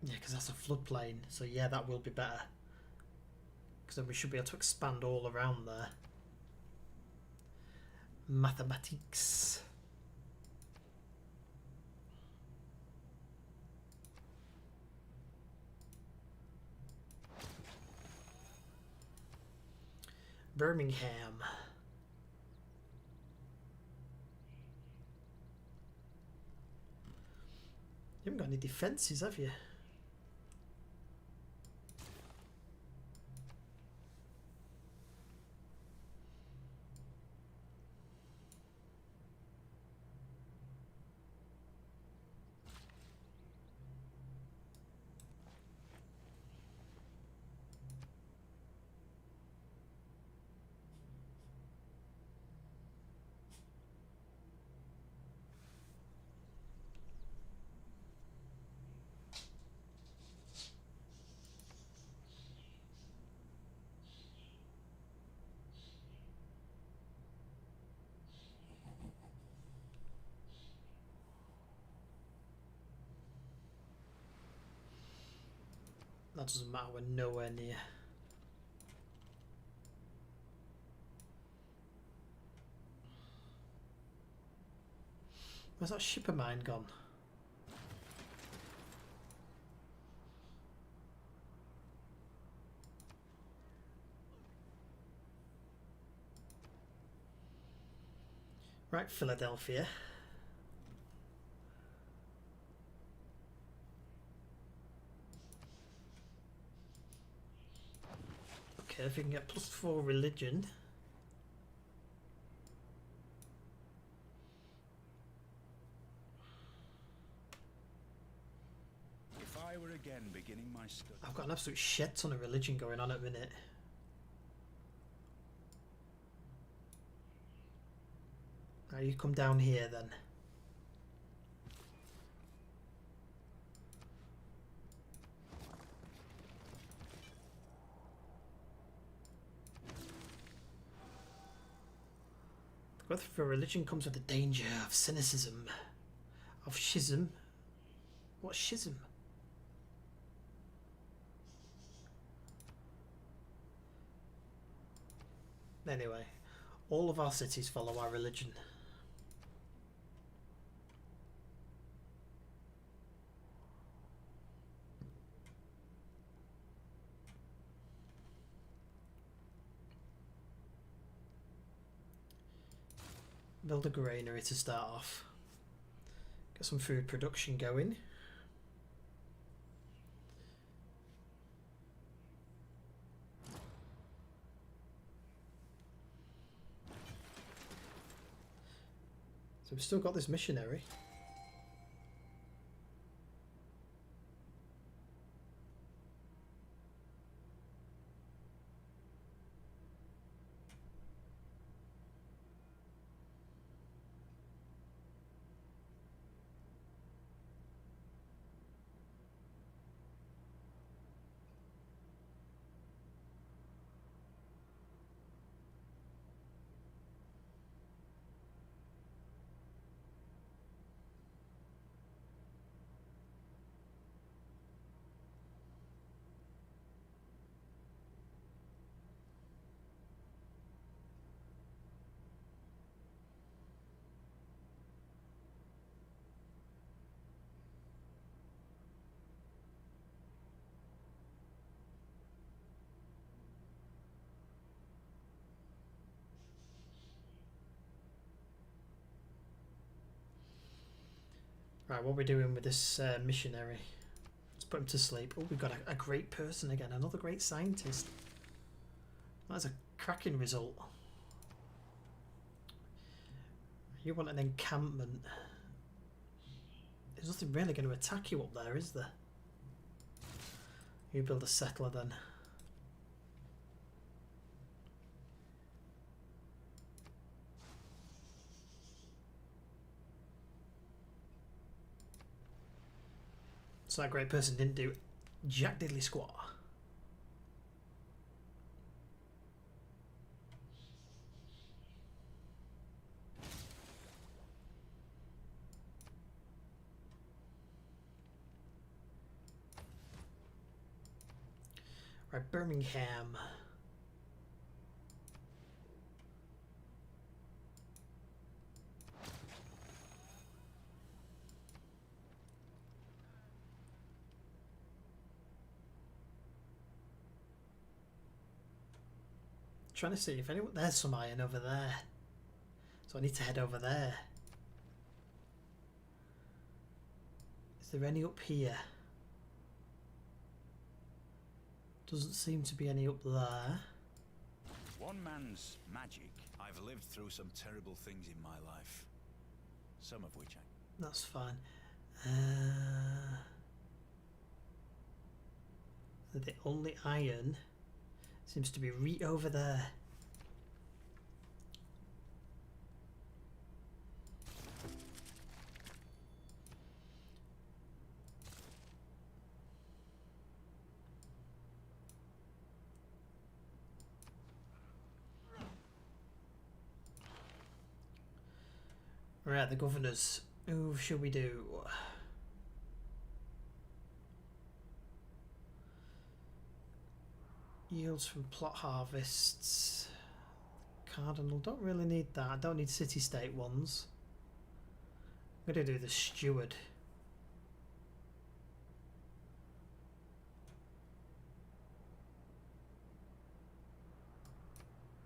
Yeah, because that's a floodplain. So yeah, that will be better. Because then we should be able to expand all around there. Mathematics. Birmingham. You haven't got any defences, have you? That doesn't matter, we're nowhere near. Where's that ship of mine gone? Right, Philadelphia. Okay, if you can get +4 religion. If I were again beginning my study, I've got an absolute shit ton of religion going on at the minute. Right, you come down here then. The growth of a religion comes with the danger of cynicism, of schism. What's schism? Anyway, all of our cities follow our religion. Build a granary to start off. Get some food production going. So we've still got this missionary. Right, what are we doing with this missionary? Let's put him to sleep. Oh, we've got a great person again. Another great scientist. That's a cracking result. You want an encampment. There's nothing really going to attack you up there, is there? You build a settler then. So that great person didn't do jack diddly squat. Right, Birmingham. Trying to see if anyone... There's some iron over there. So I need to head over there. Is there any up here? Doesn't seem to be any up there. one man's magic, I've lived through some terrible things in my life. Some of which I... That's fine. The only iron seems to be right over there. Right, the governors. Who should we do? Yields from plot harvests. Cardinal, don't really need that. I don't need city-state ones. I'm going to do the steward.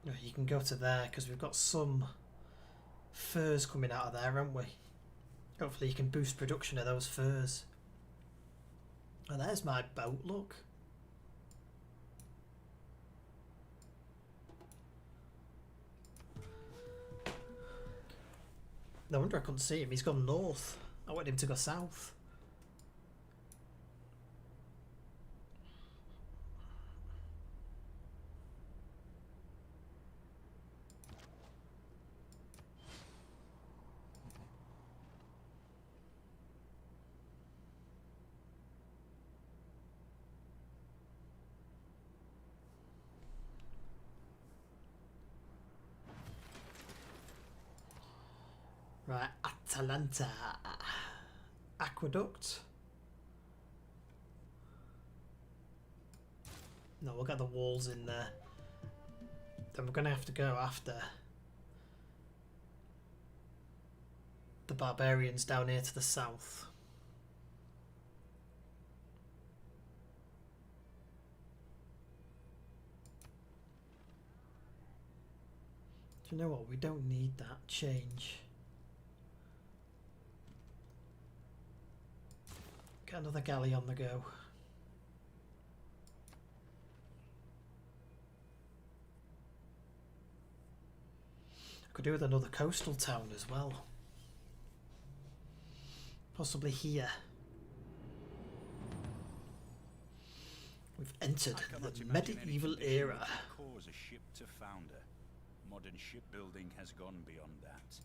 No, you can go to there because we've got some furs coming out of there, haven't we? Hopefully you can boost production of those furs. Oh, there's my boat, look. No wonder I couldn't see him. He's gone north. I wanted him to go south. Right, Atalanta. Aqueduct. No, we'll get the walls in there. Then we're going to have to go after the barbarians down here to the south. Do you know what? We don't need that change. Get another galley on the go. I could do with another coastal town as well. Possibly here. We've entered the medieval era. Cause a ship to founder. Modern shipbuilding has gone beyond that.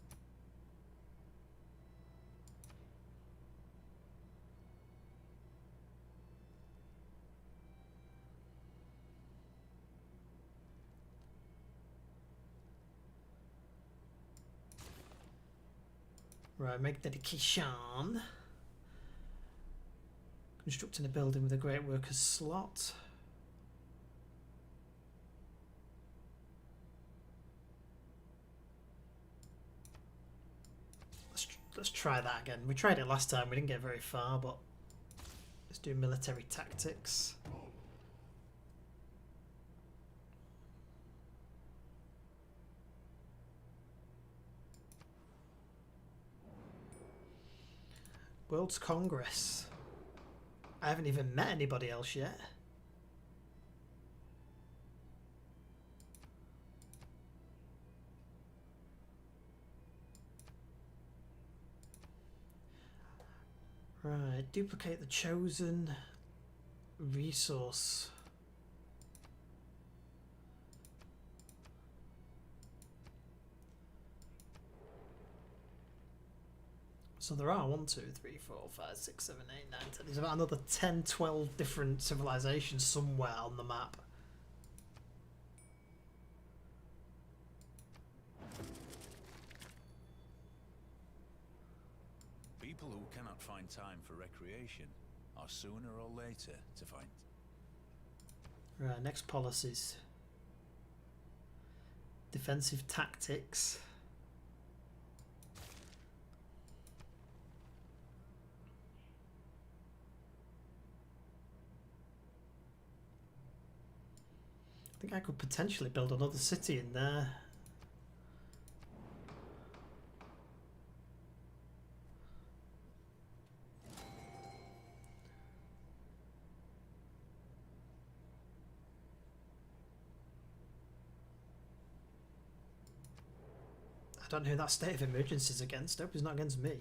Right, make dedication. Constructing a building with a great workers slot. Let's try that again. We tried it last time, we didn't get very far, but let's do military tactics. World's Congress. I haven't even met anybody else yet. Right, duplicate the chosen resource. So there are 1, 2, 3, 4, 5, 6, 7, 8, 9, 10. There's about another 10, 12 different civilizations somewhere on the map. People who cannot find time for recreation are sooner or later to find. Right, next policies. Defensive tactics. I think I could potentially build another city in there. I don't know who that state of emergency is against. I hope it's not against me.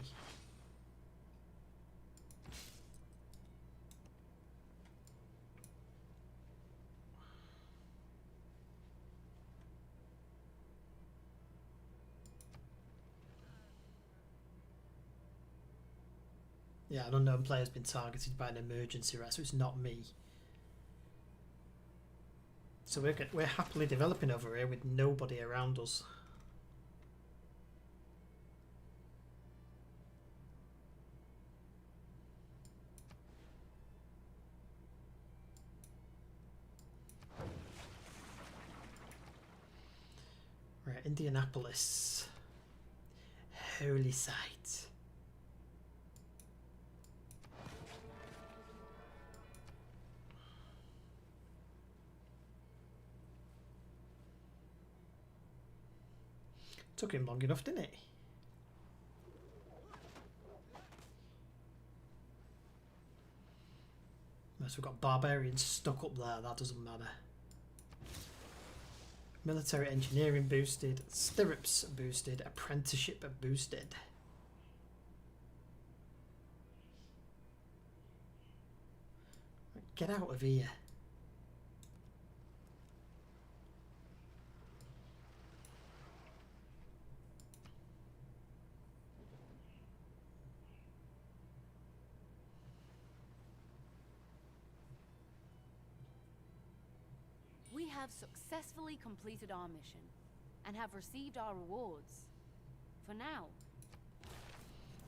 Yeah, an unknown player has been targeted by an emergency, right? So it's not me. So we're happily developing over here with nobody around us. Right, Indianapolis. Holy site. Took him long enough, didn't it? Unless we've got barbarians stuck up there, that doesn't matter. Military engineering boosted, stirrups boosted, apprenticeship boosted. Get out of here. We have successfully completed our mission and have received our rewards. For now.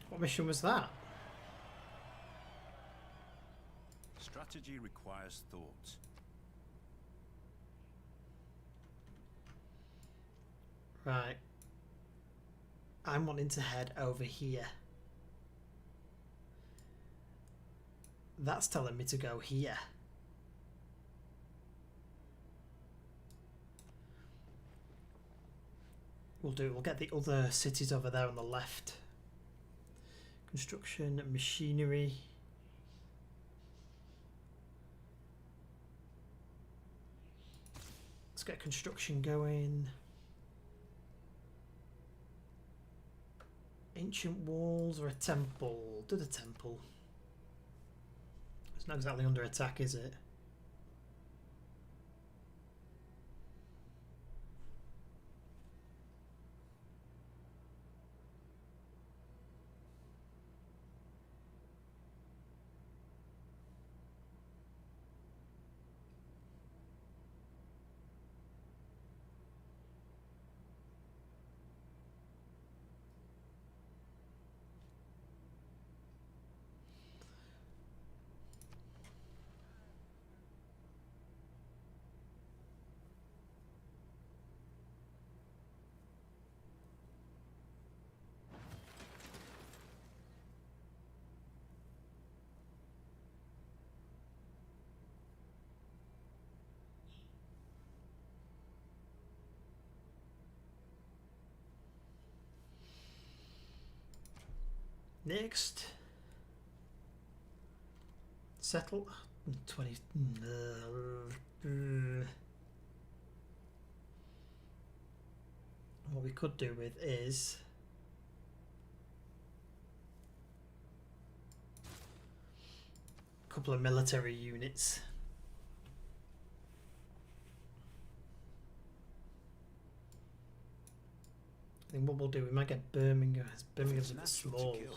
What mission was that? Strategy requires thought. Right. I'm wanting to head over here. That's telling me to go here. We'll do. We'll get the other cities over there on the left. Construction, machinery. Let's get construction going. Ancient walls or a temple? Do the temple. It's not exactly under attack, is it? Next, settle 20. What we could do with is a couple of military units. I think what we'll do, we might get Birmingham. Birmingham's a bit Natural to small. kill.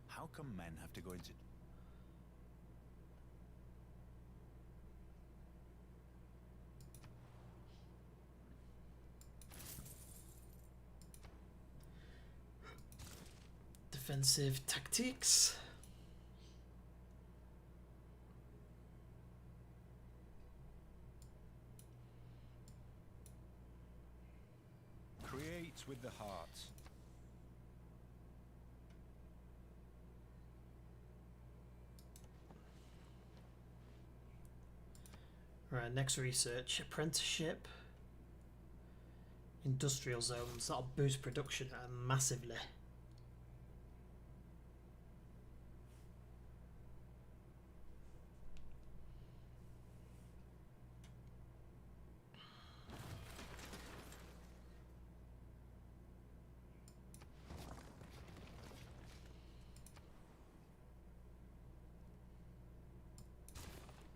How come men have to go into... Defensive tactics. Create with the heart. Right, next research. Apprenticeship. Industrial zones. That'll boost production massively.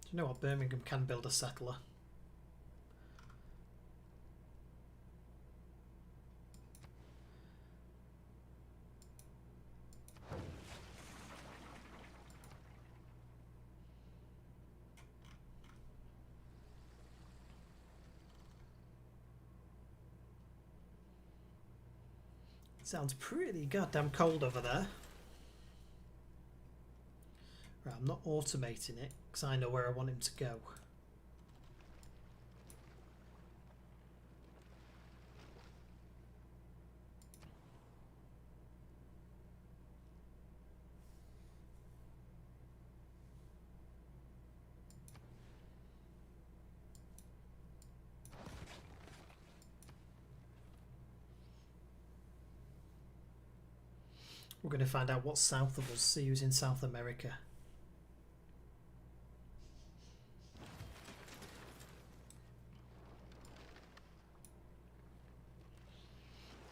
Do you know what? Birmingham can build a settler. Sounds pretty goddamn cold over there. Right, I'm not automating it because I know where I want him to go. We're going to find out what's south of us. See who's in South America.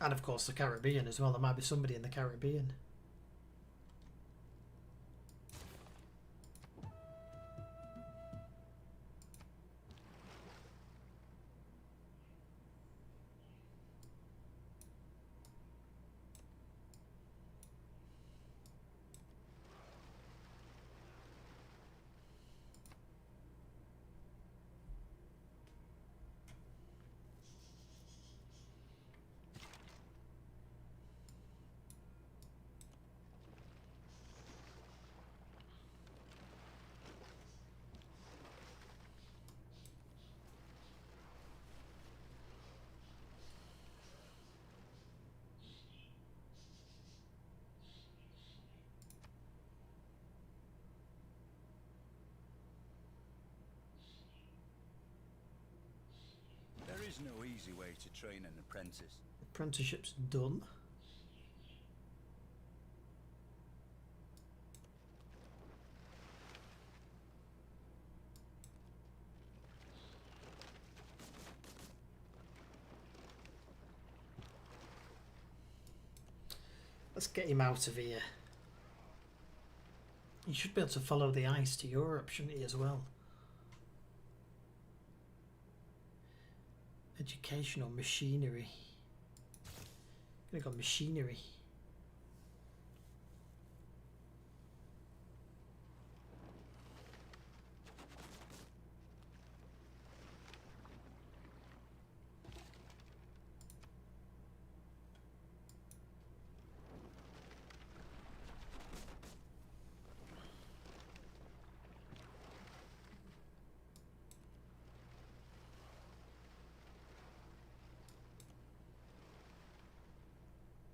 And of course the Caribbean as well. There might be somebody in the Caribbean. There is no easy way to train an apprentice. Apprenticeship's done. Let's get him out of here. He should be able to follow the ice to Europe, shouldn't he, as well? Educational machinery. Gonna go machinery.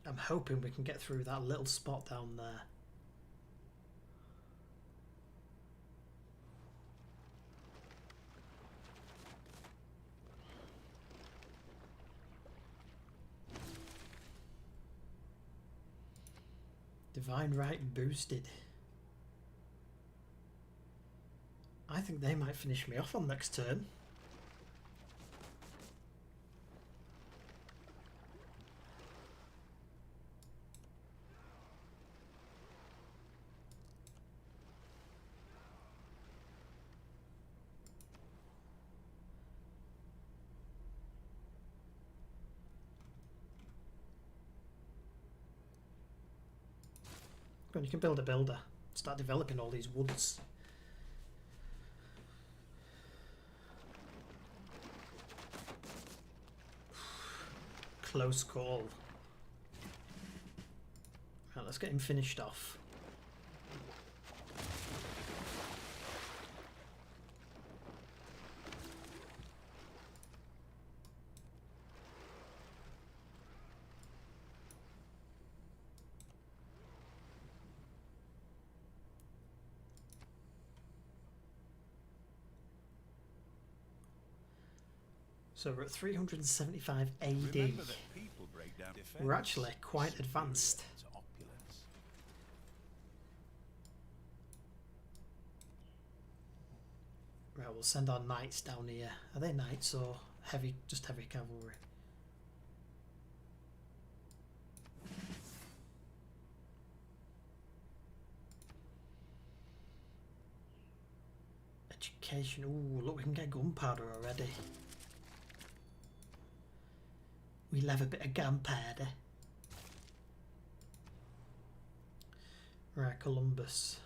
I'm hoping we can get through that little spot down there. Divine Right boosted. I think they might finish me off on next turn. You can build a builder. Start developing all these woods. Close call. Right, let's get him finished off. So we're at 375 AD. Remember that people break down defense. We're actually quite advanced. To opulence. Right, we'll send our knights down here. Are they knights or heavy, just heavy cavalry? Education. Ooh, look, we can get gunpowder already. We'll have a bit of gunpowder. Right, Columbus.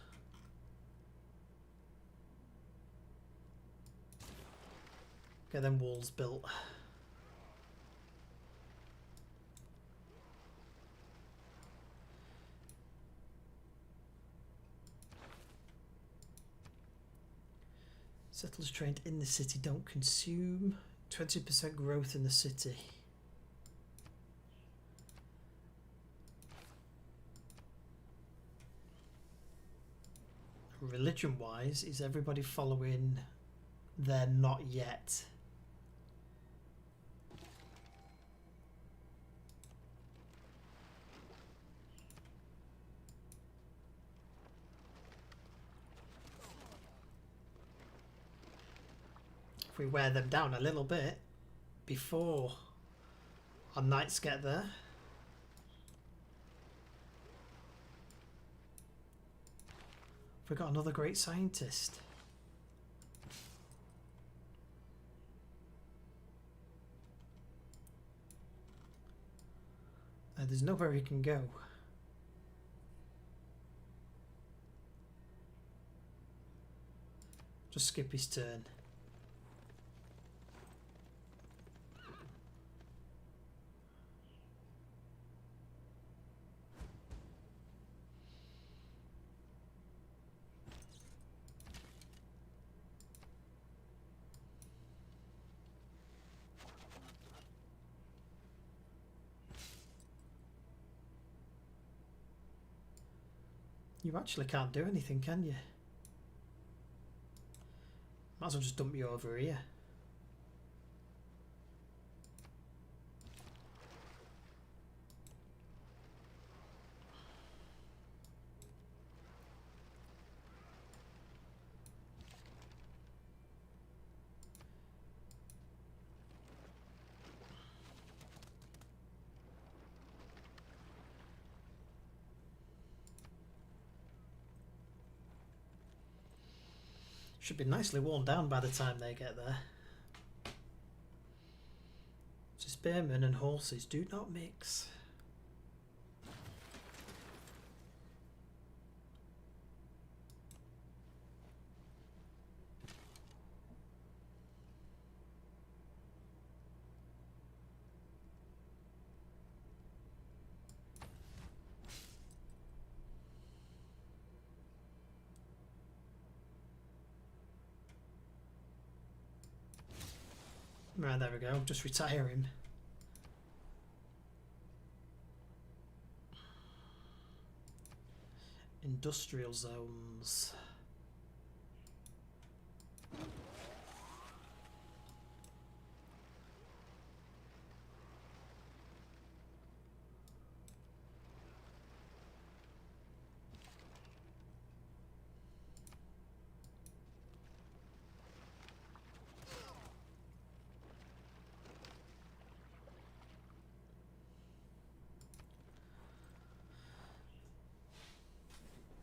Get them walls built. Settlers trained in the city don't consume. 20% growth in the city. Religion wise, is everybody following their not yet? If we wear them down a little bit before our knights get there. We got another great scientist. There's nowhere he can go. Just skip his turn. You actually can't do anything, can you? Might as well just dump you over here. Should be nicely worn down by the time they get there. So spearmen and horses do not mix. Right, there we go. Just retire him. Industrial zones.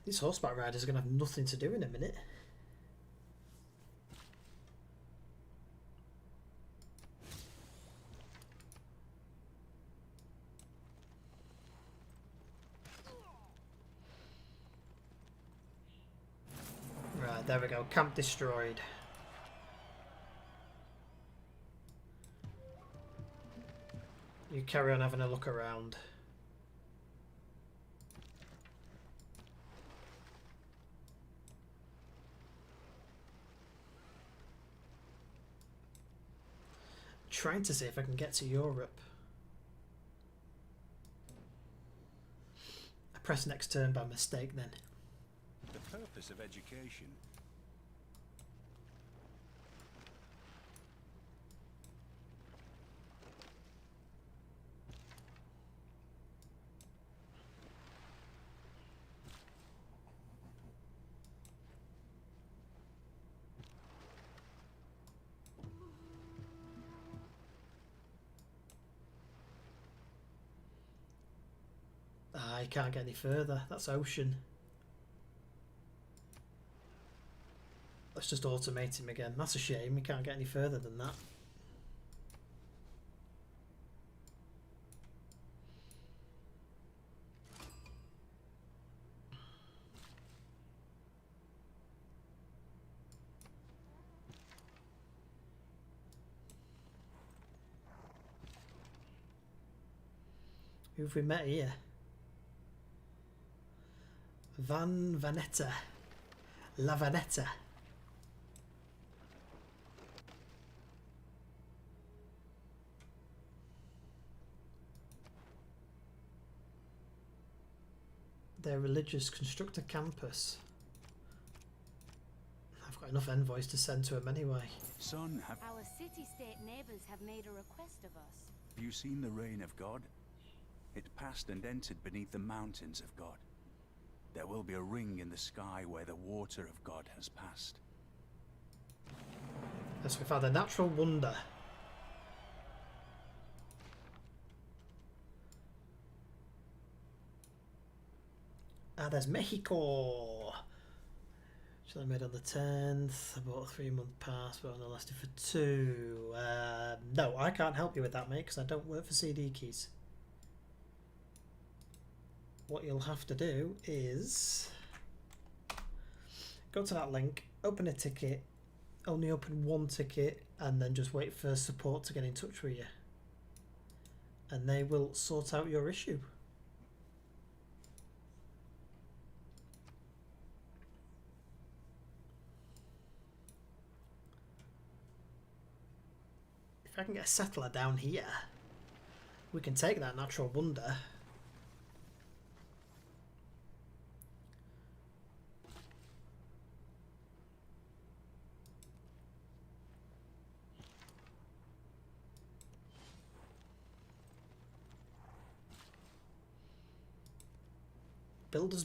These horseback riders are going to have nothing to do in a minute. Right, there we go. Camp destroyed. You carry on having a look around. Trying to see if I can get to Europe. I pressed next turn by mistake then. The purpose of education. I can't get any further. That's ocean. Let's just automate him again. That's a shame. We can't get any further than that. Who have we met here? Vanetta. La Vanetta. They're religious. Construct a campus. I've got enough envoys to send to them anyway. Son, have Our city-state neighbors have made a request of us. you seen the reign of God? It passed and entered beneath the mountains of God. There will be a ring in the sky where the water of God has passed. Yes, we found a natural wonder. Ah, there's Mexico. Which I made on the 10th. I bought a 3-month pass, but only lasted for 2. No, I can't help you with that, mate, because I don't work for CD keys. What you'll have to do is go to that link, open a ticket, only open 1 ticket, and then just wait for support to get in touch with you. And they will sort out your issue. If I can get a settler down here, we can take that natural wonder.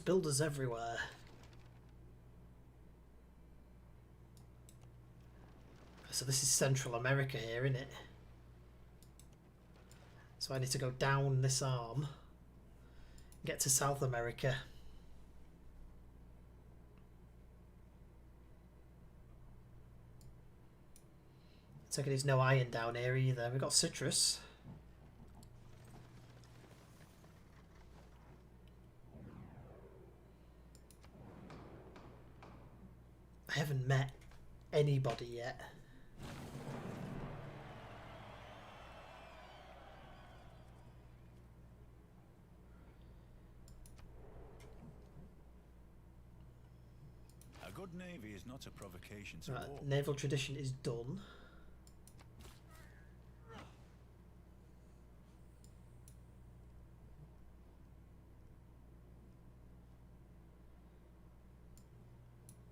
Builders everywhere. So this is Central America here, isn't it? So I need to go down this arm, get to South America. Take it there's no iron down here either. We've got citrus. I haven't met anybody yet. A good navy is not a provocation to war. Right, naval tradition is done.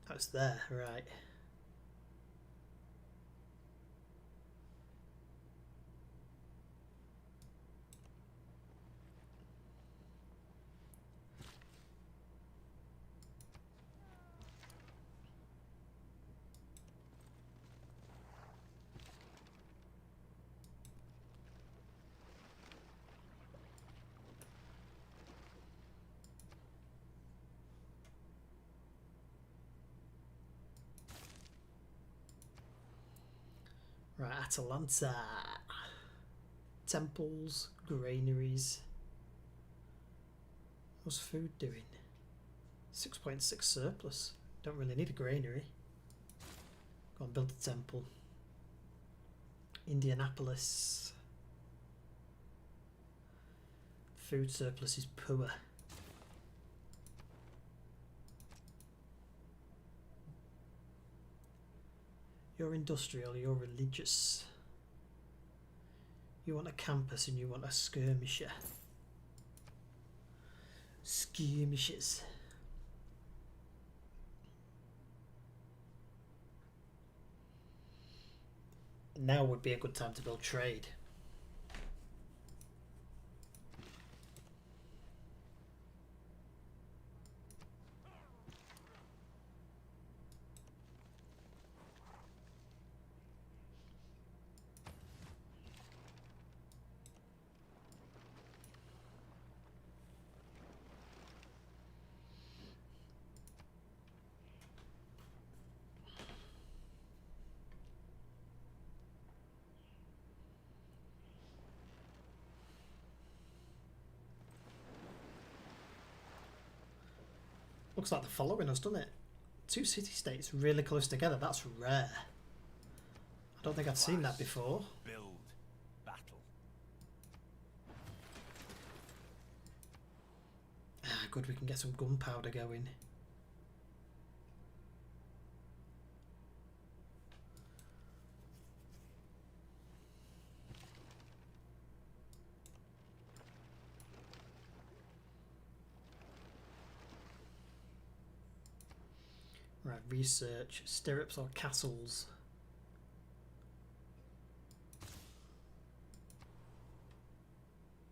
That's there, right. Right, Atalanta. Temples, granaries. What's food doing? 6.6 surplus. Don't really need a granary. Go on, build a temple. Indianapolis. Food surplus is poor. You're industrial, you're religious. You want a campus and you want a skirmisher. Skirmishes. Now would be a good time to build trade. Looks like they're following us, doesn't it? 2 city-states really close together. That's rare. I don't think I've seen that before. Build. Battle. Ah, good, we can get some gunpowder going. Right, research. Stirrups or castles?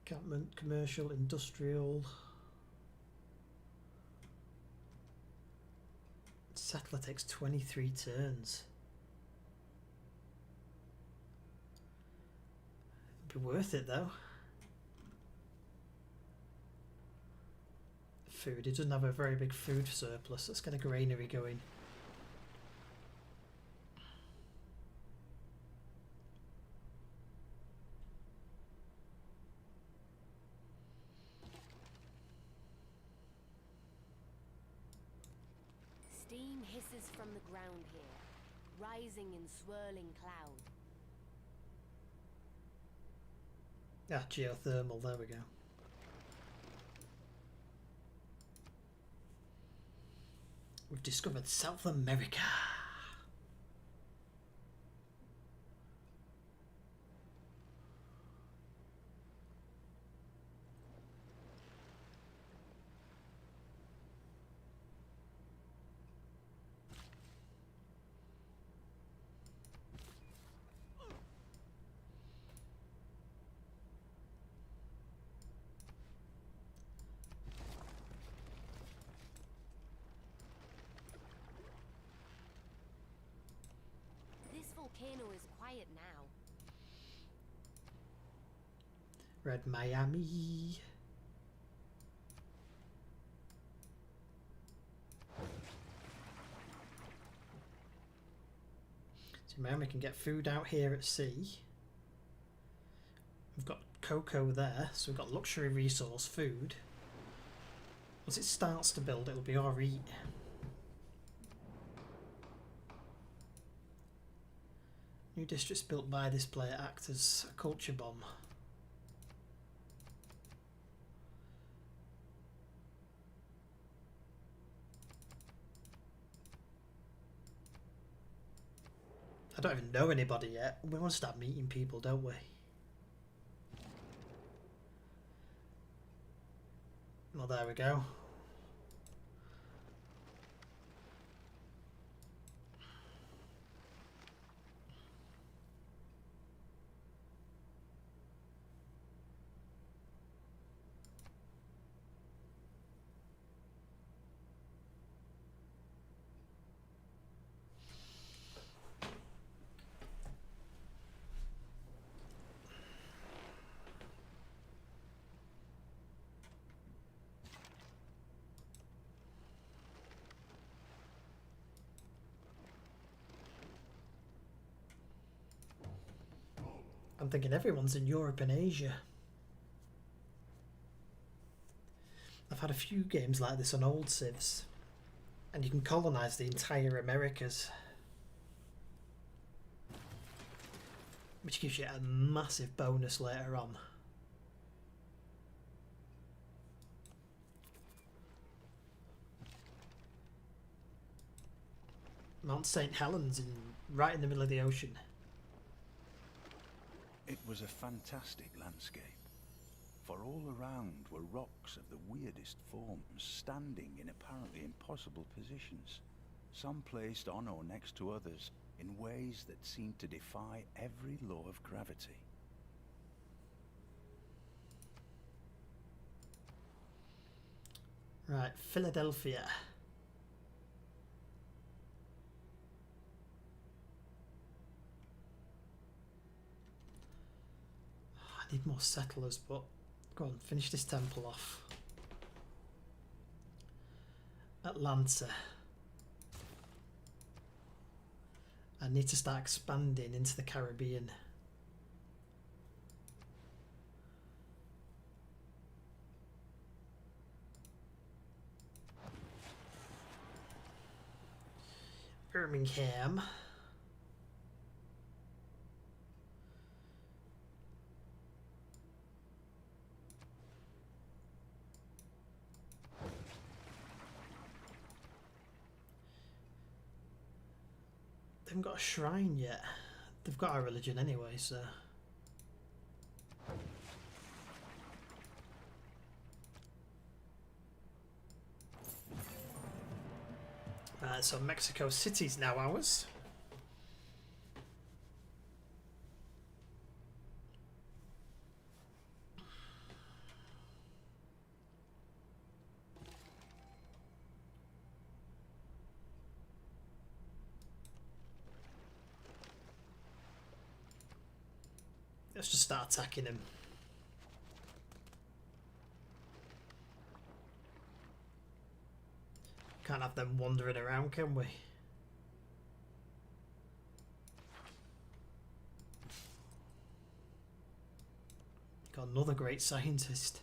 Encampment, commercial, industrial. Settler takes 23 turns. Be worth it though. Food. He doesn't have a very big food surplus. Let's get a granary going. Steam hisses from the ground here, rising in swirling cloud. Ah, geothermal. There we go. We've discovered South America. This volcano is quiet now. Red Miami. So Miami can get food out here at sea. We've got cocoa there, so we've got luxury resource food. Once it starts to build, it'll be our eat. New districts built by this player act as a culture bomb. I don't even know anybody yet. We want to start meeting people, don't we? Well, there we go. I'm thinking everyone's in Europe and Asia. I've had a few games like this on old civs, and you can colonise the entire Americas, which gives you a massive bonus later on. Mount St. Helens right in the middle of the ocean. It was a fantastic landscape, for all around were rocks of the weirdest forms, standing in apparently impossible positions, some placed on or next to others in ways that seemed to defy every law of gravity. Right, Philadelphia. I need more settlers, but go on, finish this temple off. Atlanta. I need to start expanding into the Caribbean. Birmingham. They haven't got a shrine yet. They've got our religion anyway, so... So Mexico City's now ours. Let's just start attacking him. Can't have them wandering around, can we? Got another great scientist.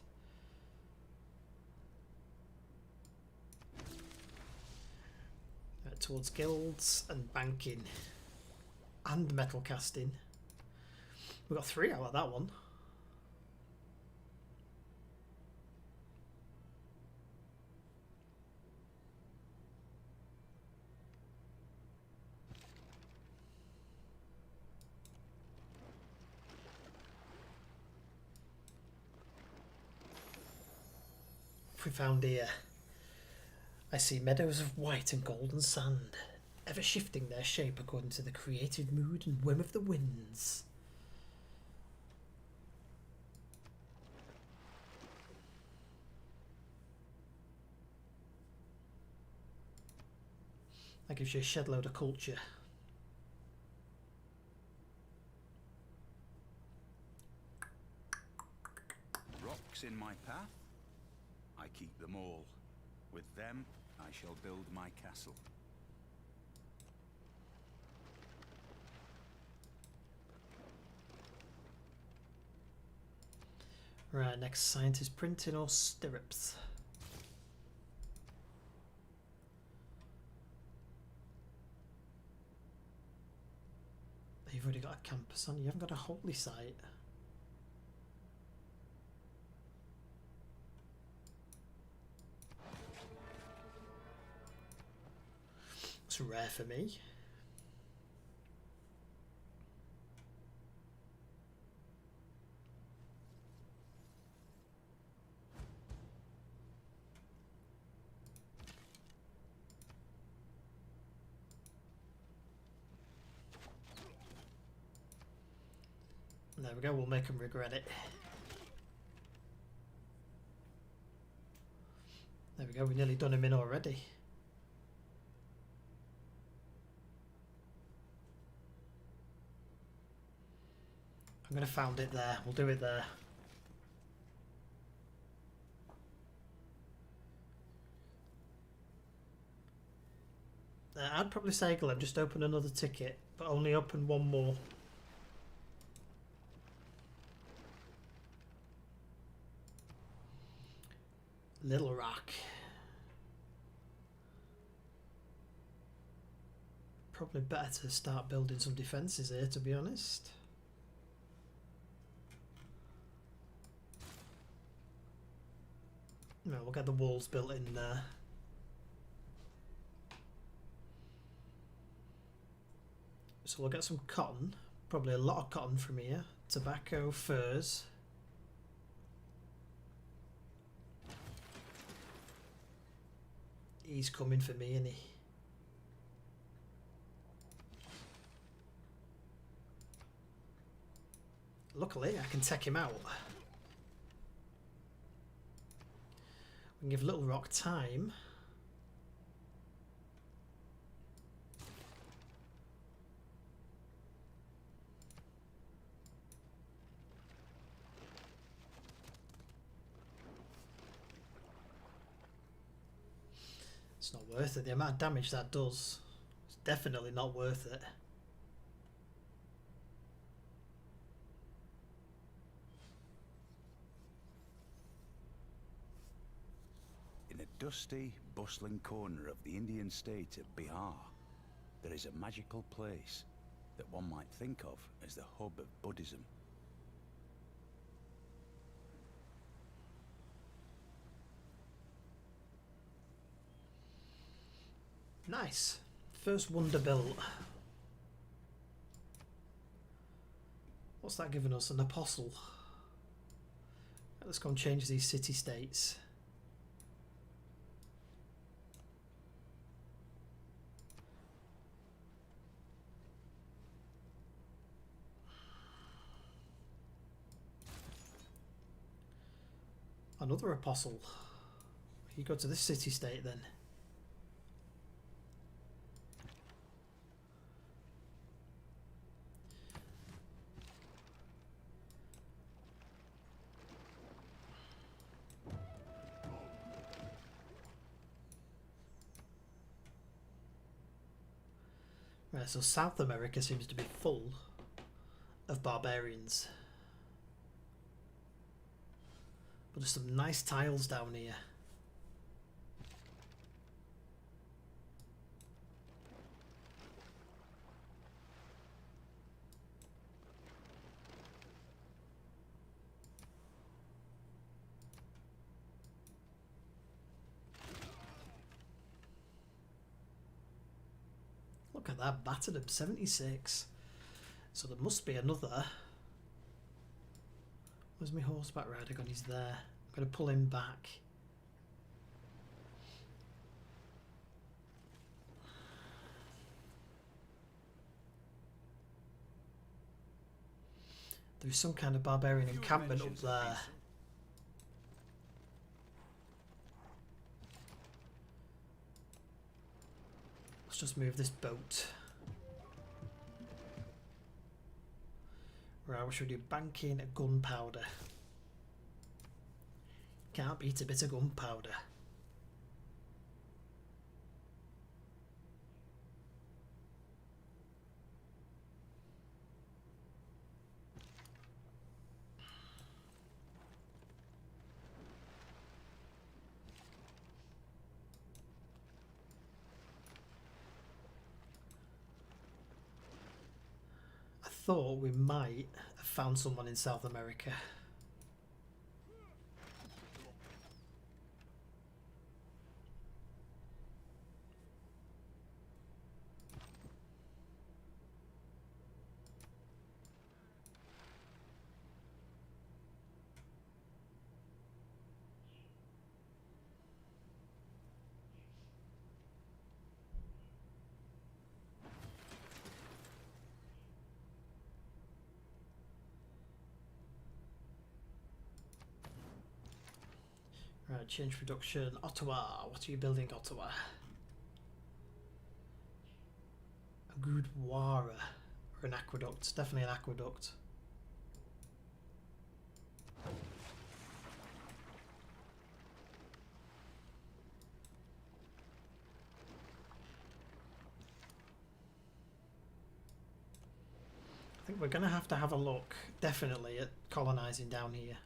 Towards guilds and banking and metal casting. We got 3 out of that one. What we found here? I see meadows of white and golden sand, ever shifting their shape according to the creative mood and whim of the winds. That gives you a shed load of culture. Rocks in my path? I keep them all. With them, I shall build my castle. Right, next scientist printing or stirrups? You've already got a campus on, you haven't got a holy site. It's rare for me. There we go, we'll make them regret it. There we go, we nearly done him in already. I'm going to found it there, we'll do it there. I'd probably say, Glenn, just open another ticket, but only open one more. Little Rock. Probably better to start building some defences here, to be honest. No, we'll get the walls built in there. So we'll get some cotton, probably a lot of cotton from here. Tobacco, furs. He's coming for me, isn't he? Luckily, I can take him out. We can give Little Rock time. It's not worth it. The amount of damage that does, it's definitely not worth it. In a dusty, bustling corner of the Indian state of Bihar, there is a magical place that one might think of as the hub of Buddhism. Nice. First wonder built. What's that giving us? An apostle. Let's go and change these city-states. Another apostle. You go to this city-state then. Right, so South America seems to be full of barbarians. But there's some nice tiles down here. Look at that, battered him, 76. So there must be another. Where's my horseback rider gone? He's there. I'm going to pull him back. There's some kind of barbarian encampment up there. Let's just move this boat. Right, what should we do? Banking a gunpowder. Can't beat a bit of gunpowder. I thought we might have found someone in South America. Right, change production. Ottawa. What are you building, Ottawa? A Gurdwara. Or an aqueduct. Definitely an aqueduct. I think we're going to have a look, definitely, at colonising down here.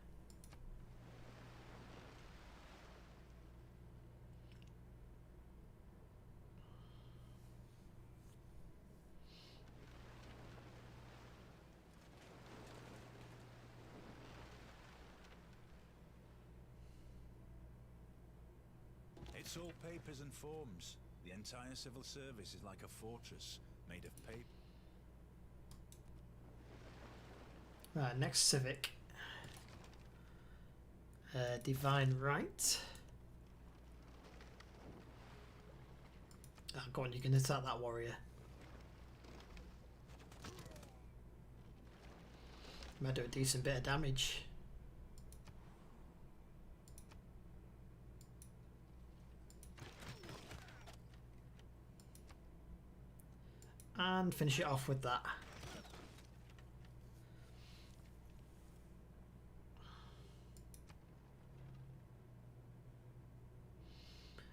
It's all papers and forms. The entire civil service is like a fortress made of paper. Right, next civic. Divine right. Oh, go on, you can attack that warrior. Might do a decent bit of damage. And finish it off with that.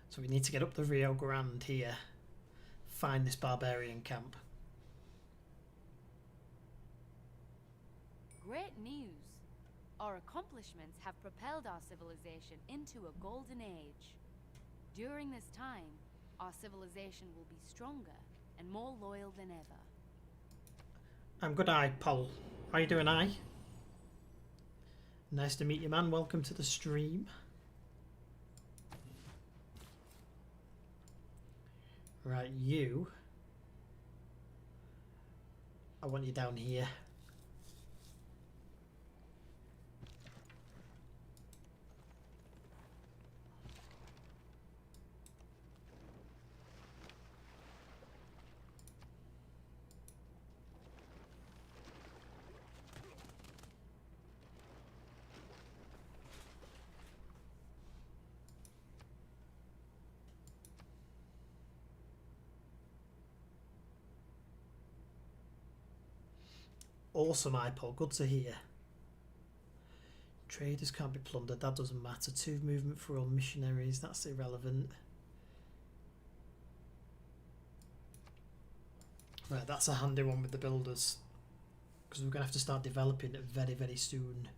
So we need to get up the Rio Grande here. Find this barbarian camp. Great news! Our accomplishments have propelled our civilization into a golden age. During this time, our civilization will be stronger and more loyal than ever. I'm good eye, Paul. How you doing, eye? Nice to meet you, man. Welcome to the stream. Right, you. I want you down here. Awesome, iPod. Good to hear. Traders can't be plundered. That doesn't matter. 2 movement for all missionaries. That's irrelevant. Right, that's a handy one with the builders. Because we're going to have to start developing it very, very soon.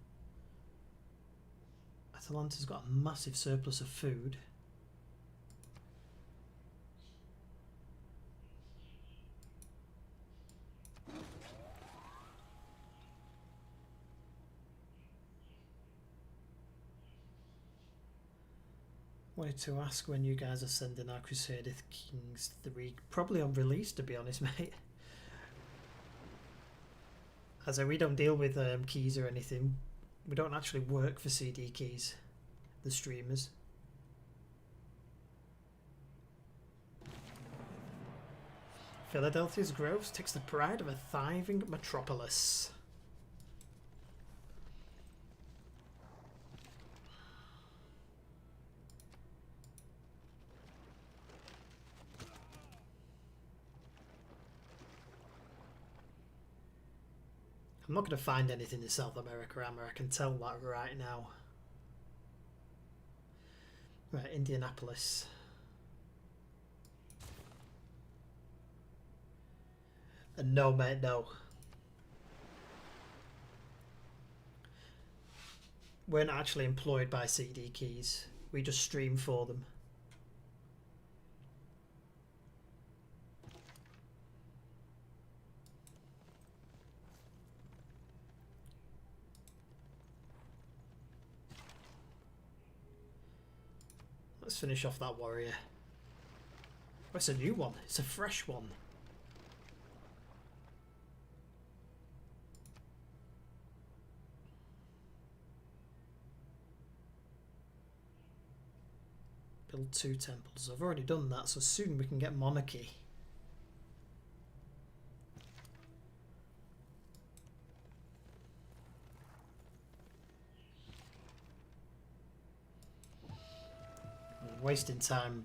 Atalanta's got a massive surplus of food. Wanted to ask when you guys are sending our Crusader Kings 3. Probably on release, to be honest, mate. As we don't deal with keys or anything. We don't actually work for CD keys, the streamers. Philadelphia's groves takes the pride of a thriving metropolis. I'm not going to find anything in South America, am I? I can tell that right now. Right, Indianapolis. And no, mate, no. We're not actually employed by CD keys. We just stream for them. Let's finish off that warrior. Oh, it's a new one. It's a fresh one. Build 2 temples. I've already done that, so soon we can get monarchy. I'm wasting time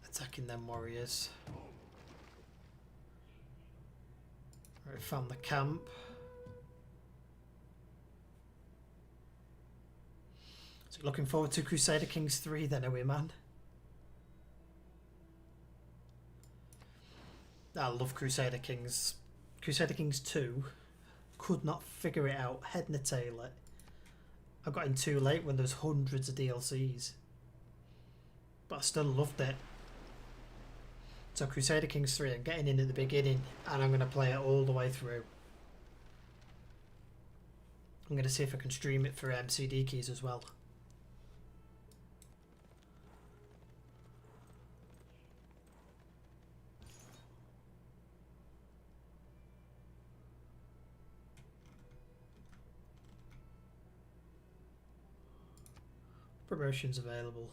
attacking them warriors. Right, found the camp. So looking forward to Crusader Kings 3 then, are we, man? I love Crusader Kings. Crusader Kings 2, could not figure it out, head and a tail it. I got in too late when there's hundreds of DLCs. But I still loved it. So Crusader Kings 3, I'm getting in at the beginning and I'm going to play it all the way through. I'm going to see if I can stream it for CD keys as well. Promotions available.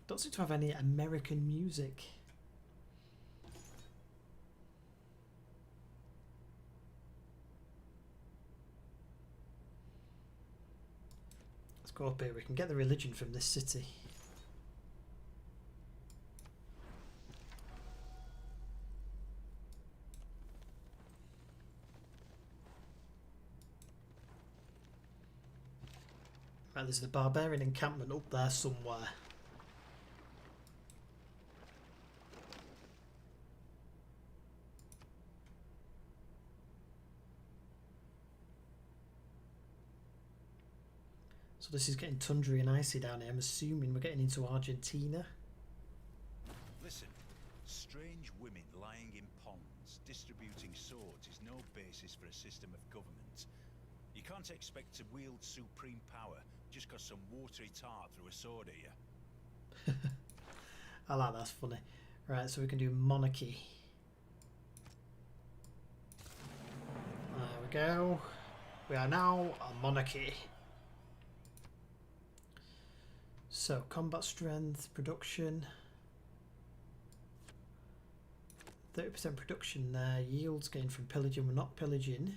Don't seem to have any American music. Let's go up here. We can get the religion from this city. Right, there's the barbarian encampment up there somewhere. So this is getting tundra and icy down here. I'm assuming we're getting into Argentina. Listen, strange women lying in ponds, distributing swords is no basis for a system of government. You can't expect to wield supreme power just because some watery tart threw a sword at you. I like that's funny. Right, so we can do monarchy. There we go. We are now a monarchy. So, combat strength, production. 30% production there. Yields gained from pillaging. We're not pillaging.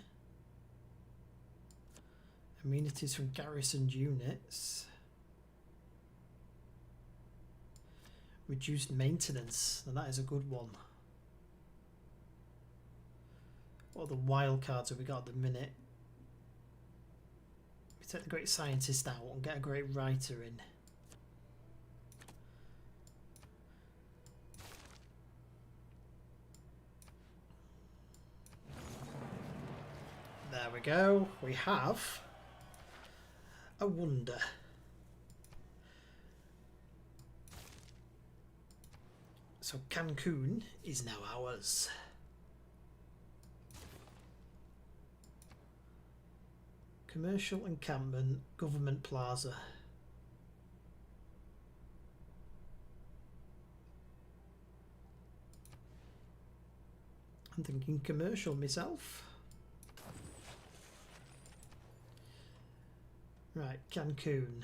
Amenities from garrisoned units. Reduced maintenance. Now that is a good one. What are the wild cards have we got at the minute? We take the great scientist out and get a great writer in. There we go. We have a wonder. So Cancun is now ours. Commercial encampment, government plaza. I'm thinking commercial myself. Right, Cancun.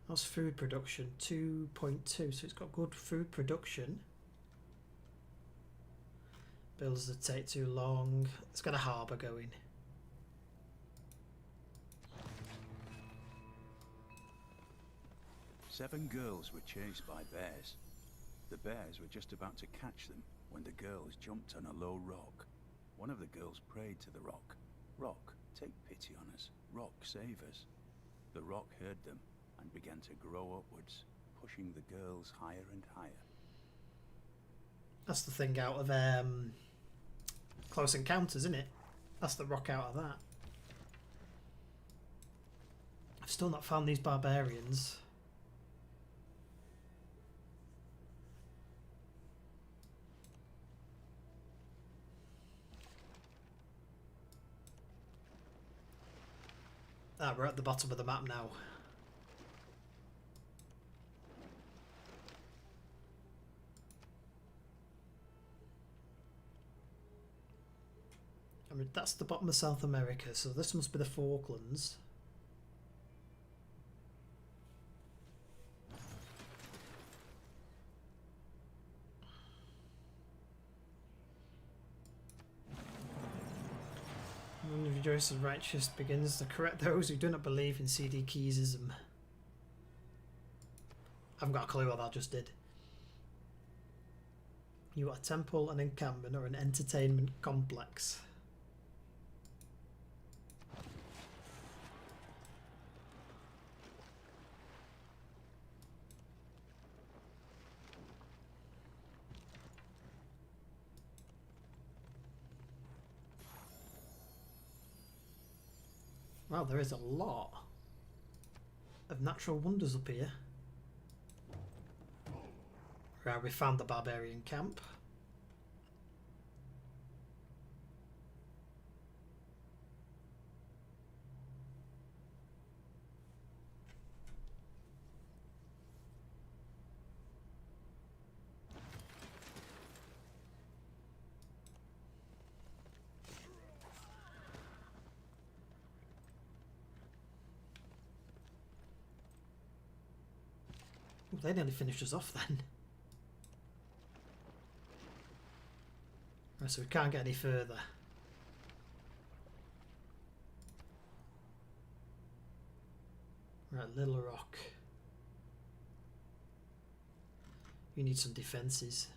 How's food production? 2.2, so it's got good food production. Bills that take too long. It's got a harbour going. Seven girls were chased by bears. The bears were just about to catch them when the girls jumped on a low rock. One of the girls prayed to the rock. Rock, take pity on us. Rock, save us. The rock heard them and began to grow upwards, pushing the girls higher and higher. That's the thing out of Close Encounters, isn't it? That's the rock out of that. I've still not found these barbarians. Ah, we're at the bottom of the map now. I mean, that's the bottom of South America, so this must be the Falklands. One of Joyce's righteous begins to correct those who do not believe in CD Keysism. I haven't got a clue what that just did. You are a temple, an encampment, or an entertainment complex. Wow, there is a lot of natural wonders up here. Right, we found the barbarian camp. Ooh, they nearly finished us off then. Right, so we can't get any further. Right, Little Rock. You need some defences.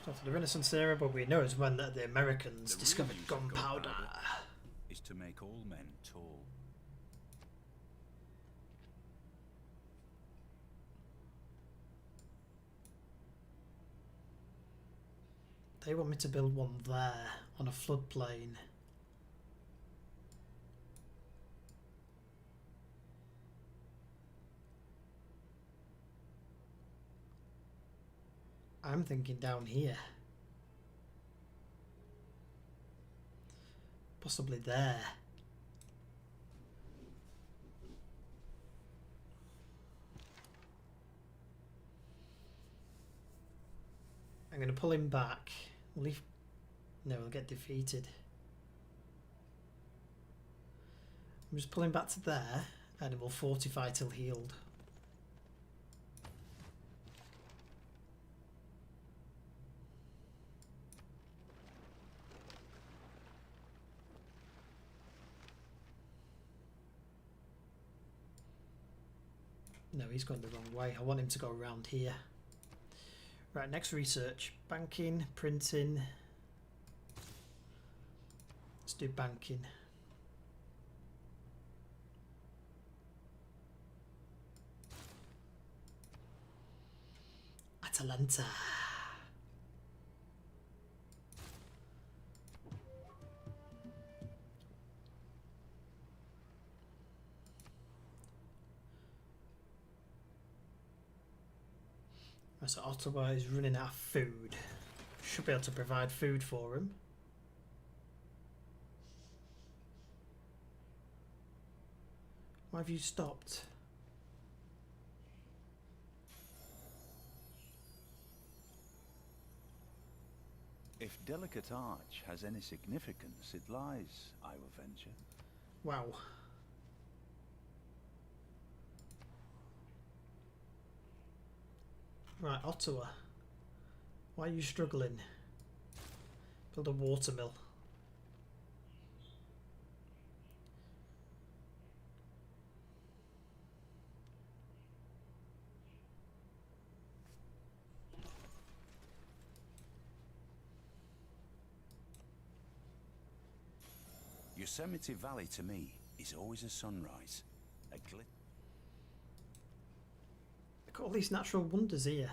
After the Renaissance era, but we know it's when the Americans discovered gunpowder. Is to make all men tall. They want me to build one there on a floodplain. I'm thinking down here. Possibly there. I'm going to pull him back. No, we'll get defeated. I'm just pulling back to there, and it will fortify till healed. No, he's going the wrong way. I want him to go around here. Right, next research. Banking, printing. Let's do banking. Atalanta. So Ottawa is running out of food. Should be able to provide food for him. Why have you stopped? If delicate arch has any significance, it lies, I will venture. Wow. Right, Ottawa. Why are you struggling? Build a watermill. Yosemite Valley to me is always a sunrise. A glit. Look at all these natural wonders here.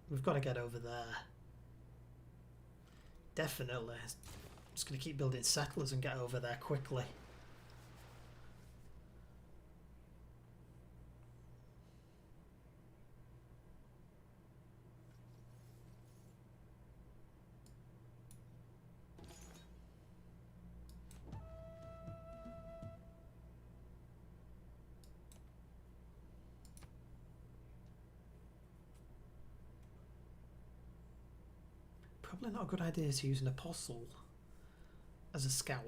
We've got to get over there. Definitely. Just going to keep building settlers and get over there quickly. Probably not a good idea to use an apostle as a scout.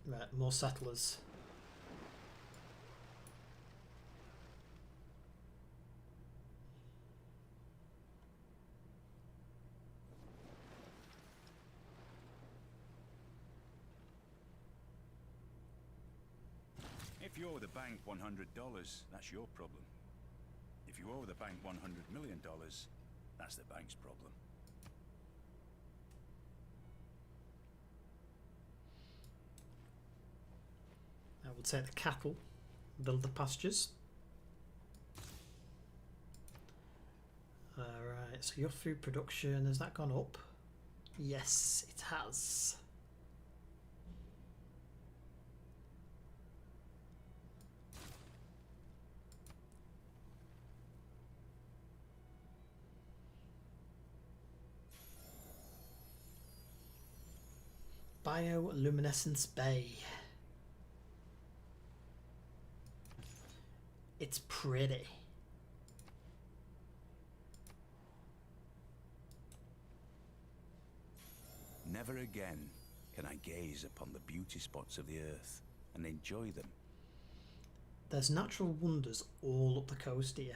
Right, more settlers. If you owe the bank $100, that's your problem. If you owe the bank $100 million, that's the bank's problem. I would take the cattle, build the pastures. Alright, so your food production, has that gone up? Yes, it has. Bioluminescence Bay. It's pretty. Never again can I gaze upon the beauty spots of the earth and enjoy them. There's natural wonders all up the coast here.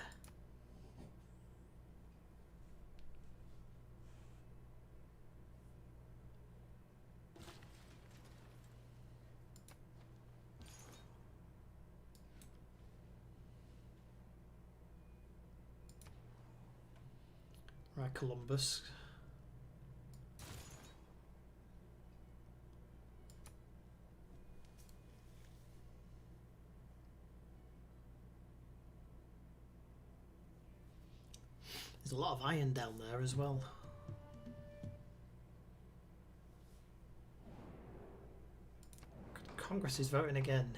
Right, Columbus. There's a lot of iron down there as well. Congress is voting again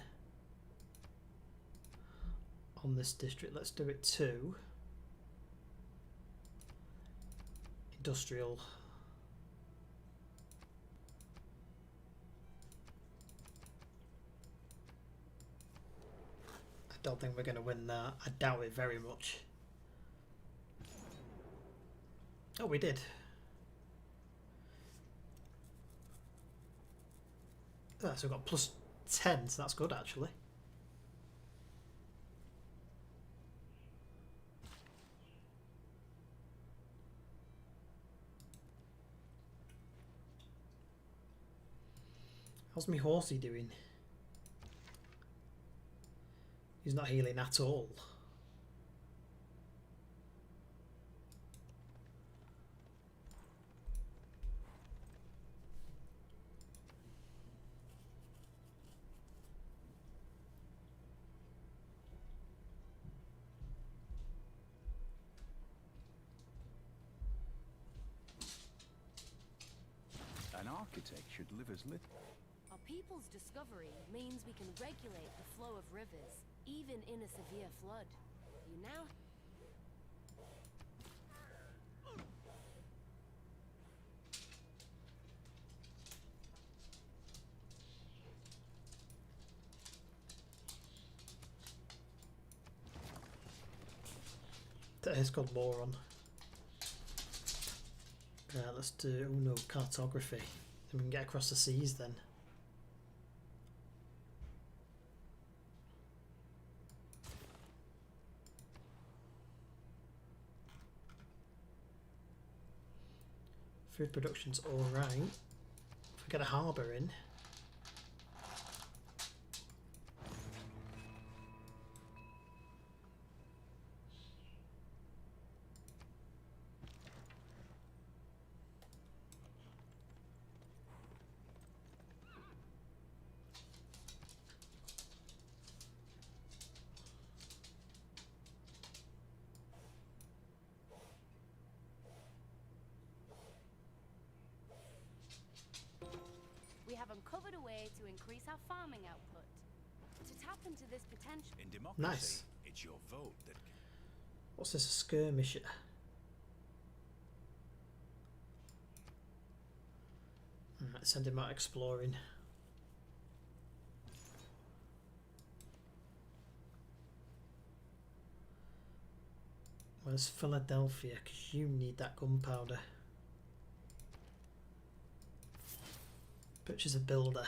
on this district. Let's do it to industrial. I don't think we're going to win that. I doubt it very much. Oh, we did. Ah, so we've got plus 10, so that's good actually. How's me horsey doing? He's not healing at all. An architect should live as little. Our people's discovery means we can regulate the flow of rivers, even in a severe flood. You now... That is called moron. Right, let's do, oh no, cartography. Then we can get across the seas then. Food production's alright. If we get a harbour in. We have uncovered a way to increase our farming output. To tap into this potential... In democracy, Nice. it's your vote that... What's this, a skirmisher? Alright, send him out exploring. Where's Philadelphia? Because you need that gunpowder. Butcher's a builder.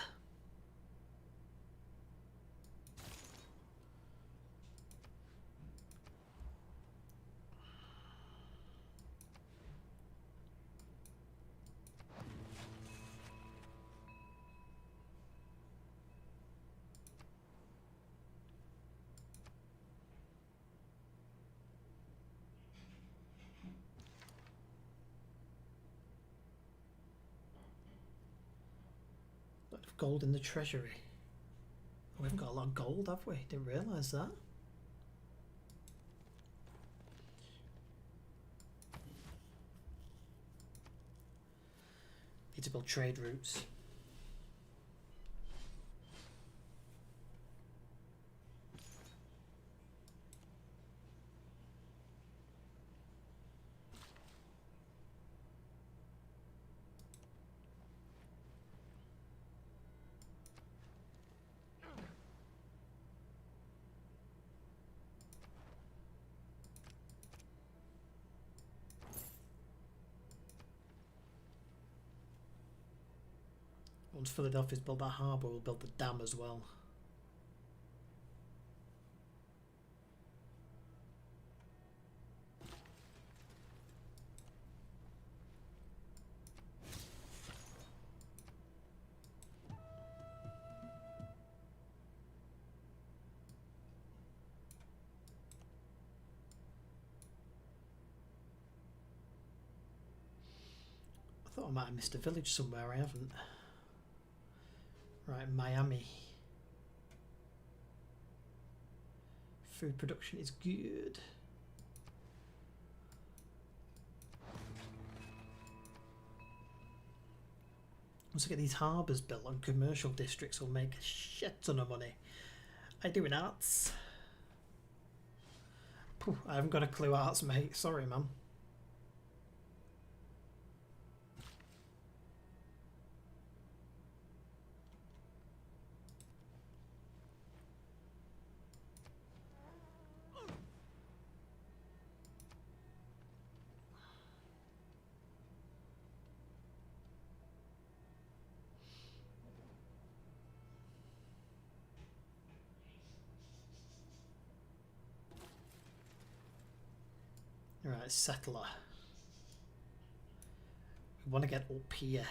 Lot of gold in the treasury. Oh, we haven't got a lot of gold, have we? Didn't realise that. Need to build trade routes. Once Philadelphia's built that harbour, we'll build the dam as well. I thought I might have missed a village somewhere, I haven't. Right, Miami. Food production is good. Once I get these harbours built and commercial districts will make a shit ton of money. I do in arts. Pooh, I haven't got a clue arts, mate. Sorry, man. Right, settler. We want to get up here.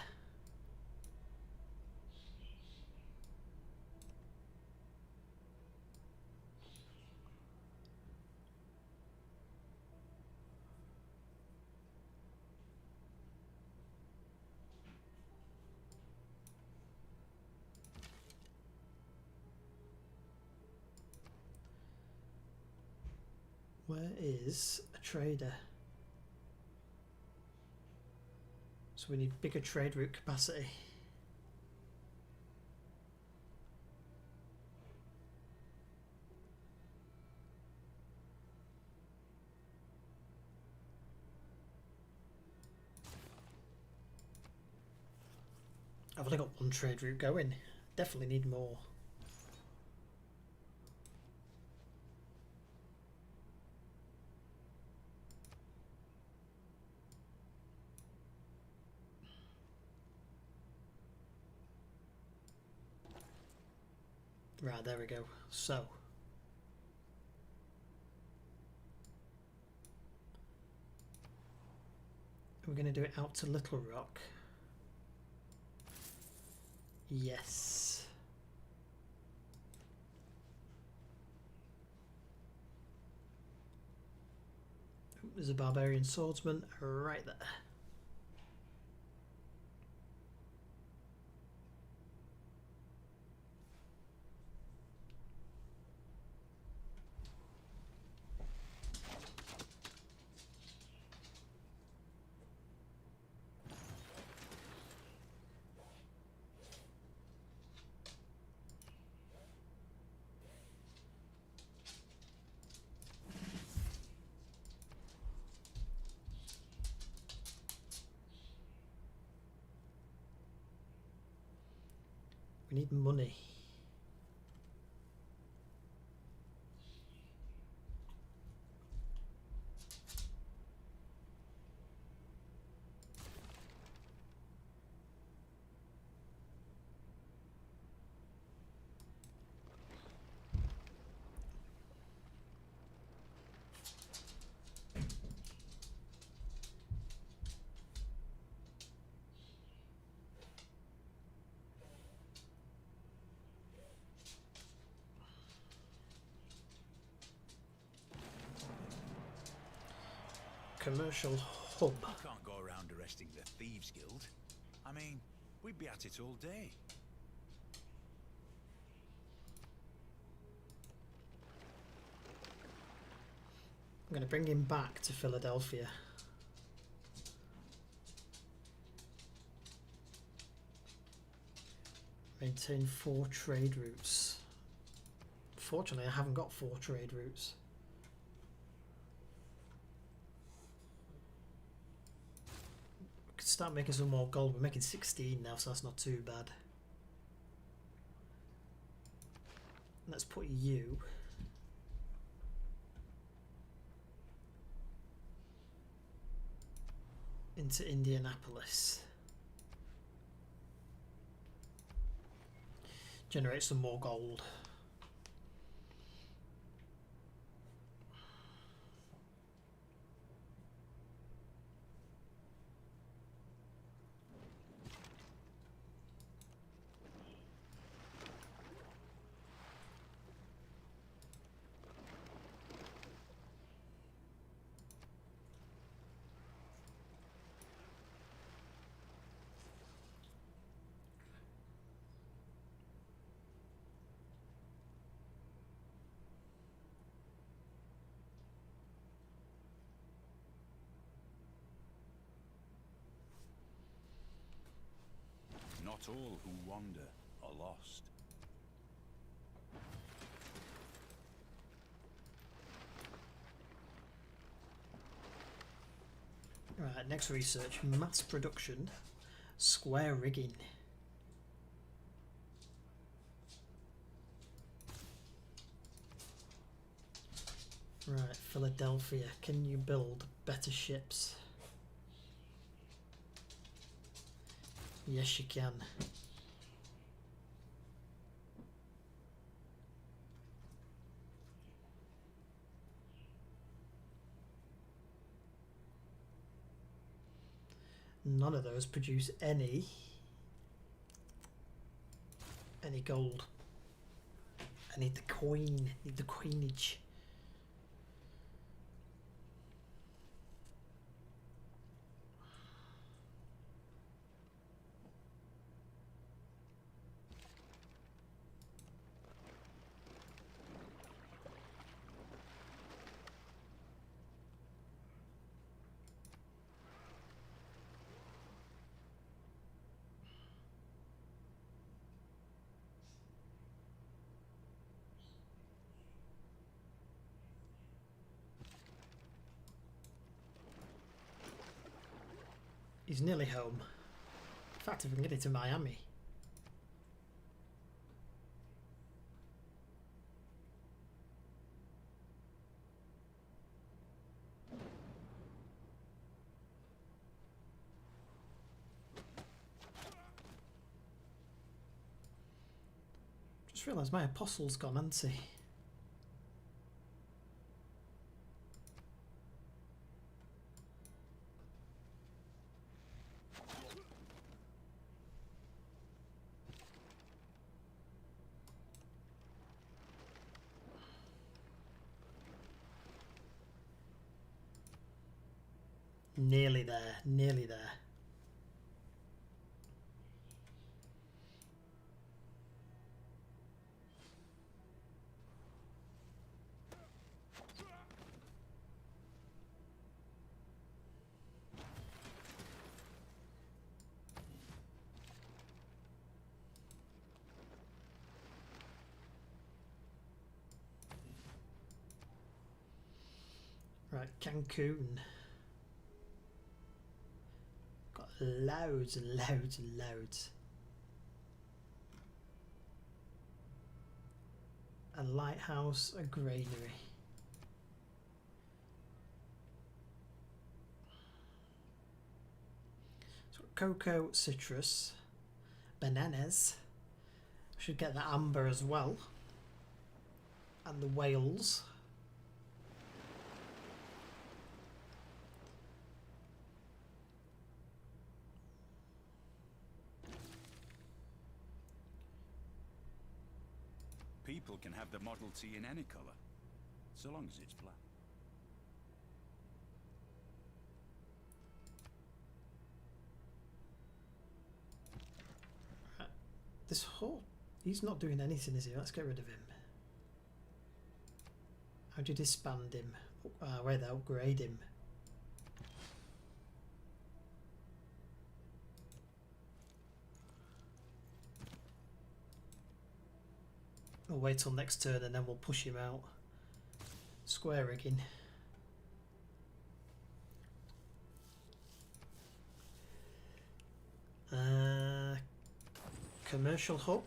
Where is a trader? So we need bigger trade route capacity. I've only got one trade route going. Definitely need more. Right, there we go. So we're going to do it out to Little Rock. Yes. There's a barbarian swordsman right there. We need money. Commercial hub. You can't go around arresting the Thieves Guild. I mean, we'd be at it all day. I'm going to bring him back to Philadelphia. Maintain 4 trade routes. Fortunately, I haven't got 4 trade routes. We could start making some more gold. We're making 16 now, so that's not too bad. Let's put you into Indianapolis. Generate some more gold. Not all who wander are lost. Right, next research, mass production, square rigging. Right, Philadelphia, can you build better ships? Yes, you can. None of those produce any gold. I need the coin, need the coinage. He's nearly home. In fact, if we can get it to Miami. Just realised my apostle's gone, hasn't he? Nearly there, nearly there. Right, Cancun. Got loads and loads and loads. A lighthouse, a granary. So cocoa, citrus, bananas. Should get the amber as well. And the whales. People can have the Model T in any colour, so long as it's black. This whole... He's not doing anything, is he? Let's get rid of him. How do you disband him? Wait, upgrade him. We'll wait till next turn and then we'll push him out. Square rigging. Commercial hub.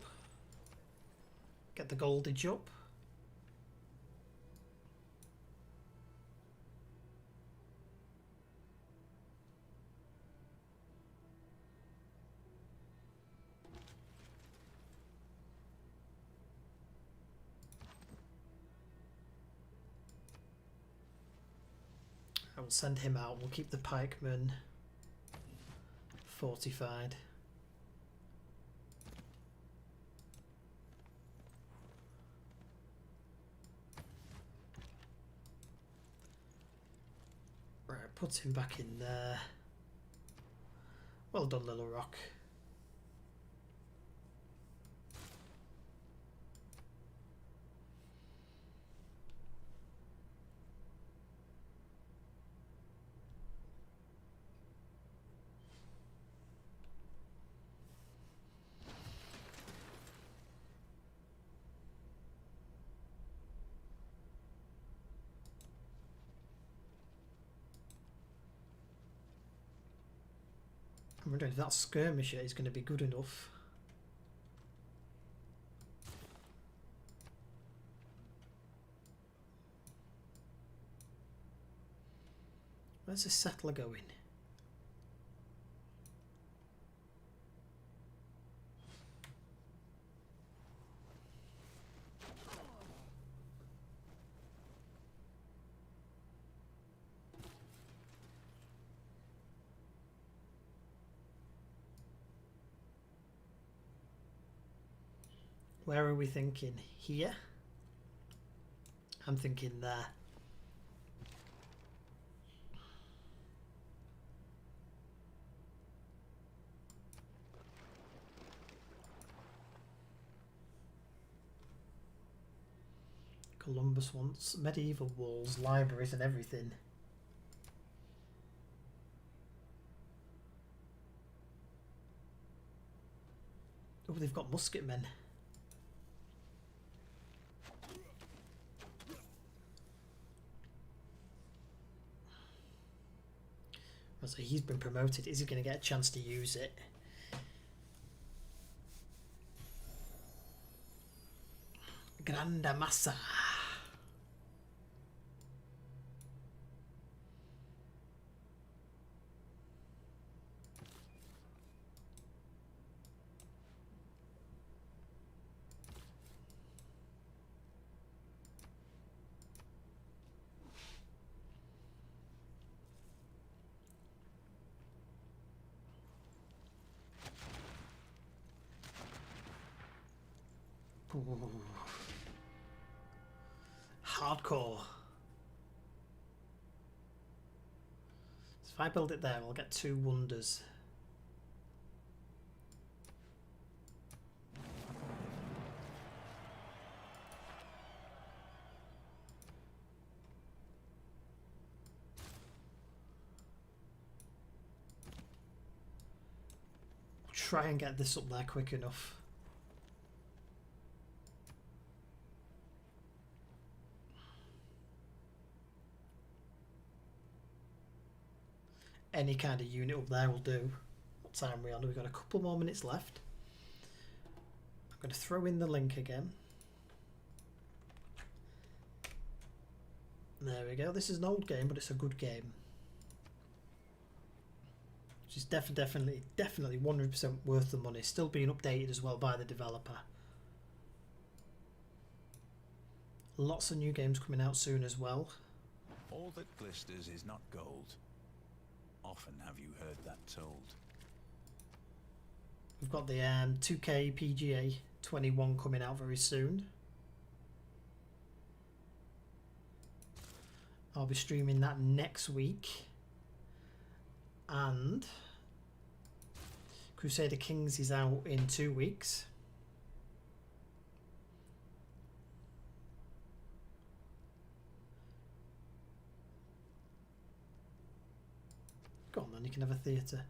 Get the goldage up. I will send him out. We'll keep the pikemen fortified. Right, put him back in there. Well done, Little Rock. I'm wondering if that skirmisher is going to be good enough. Where's the settler going? Where are we thinking? Here? I'm thinking there. Columbus wants medieval walls, libraries and everything. Oh, they've got musketmen. So he's been promoted. Is he going to get a chance to use it? Grande Massa. Ooh. Hardcore. So if I build it there, I'll get 2 wonders. Try and get this up there quick enough. Any kind of unit up there will do. What time are we on? We've got a couple more minutes left. I'm going to throw in the link again. There we go. This is an old game, but it's a good game. Which is definitely 100% worth the money. Still being updated as well by the developer. Lots of new games coming out soon as well. All that glisters is not gold. Often have you heard that told. We've got the 2K PGA 21 coming out very soon. I'll be streaming that next week. And Crusader Kings is out in 2 weeks. Go on then, you can have a theatre.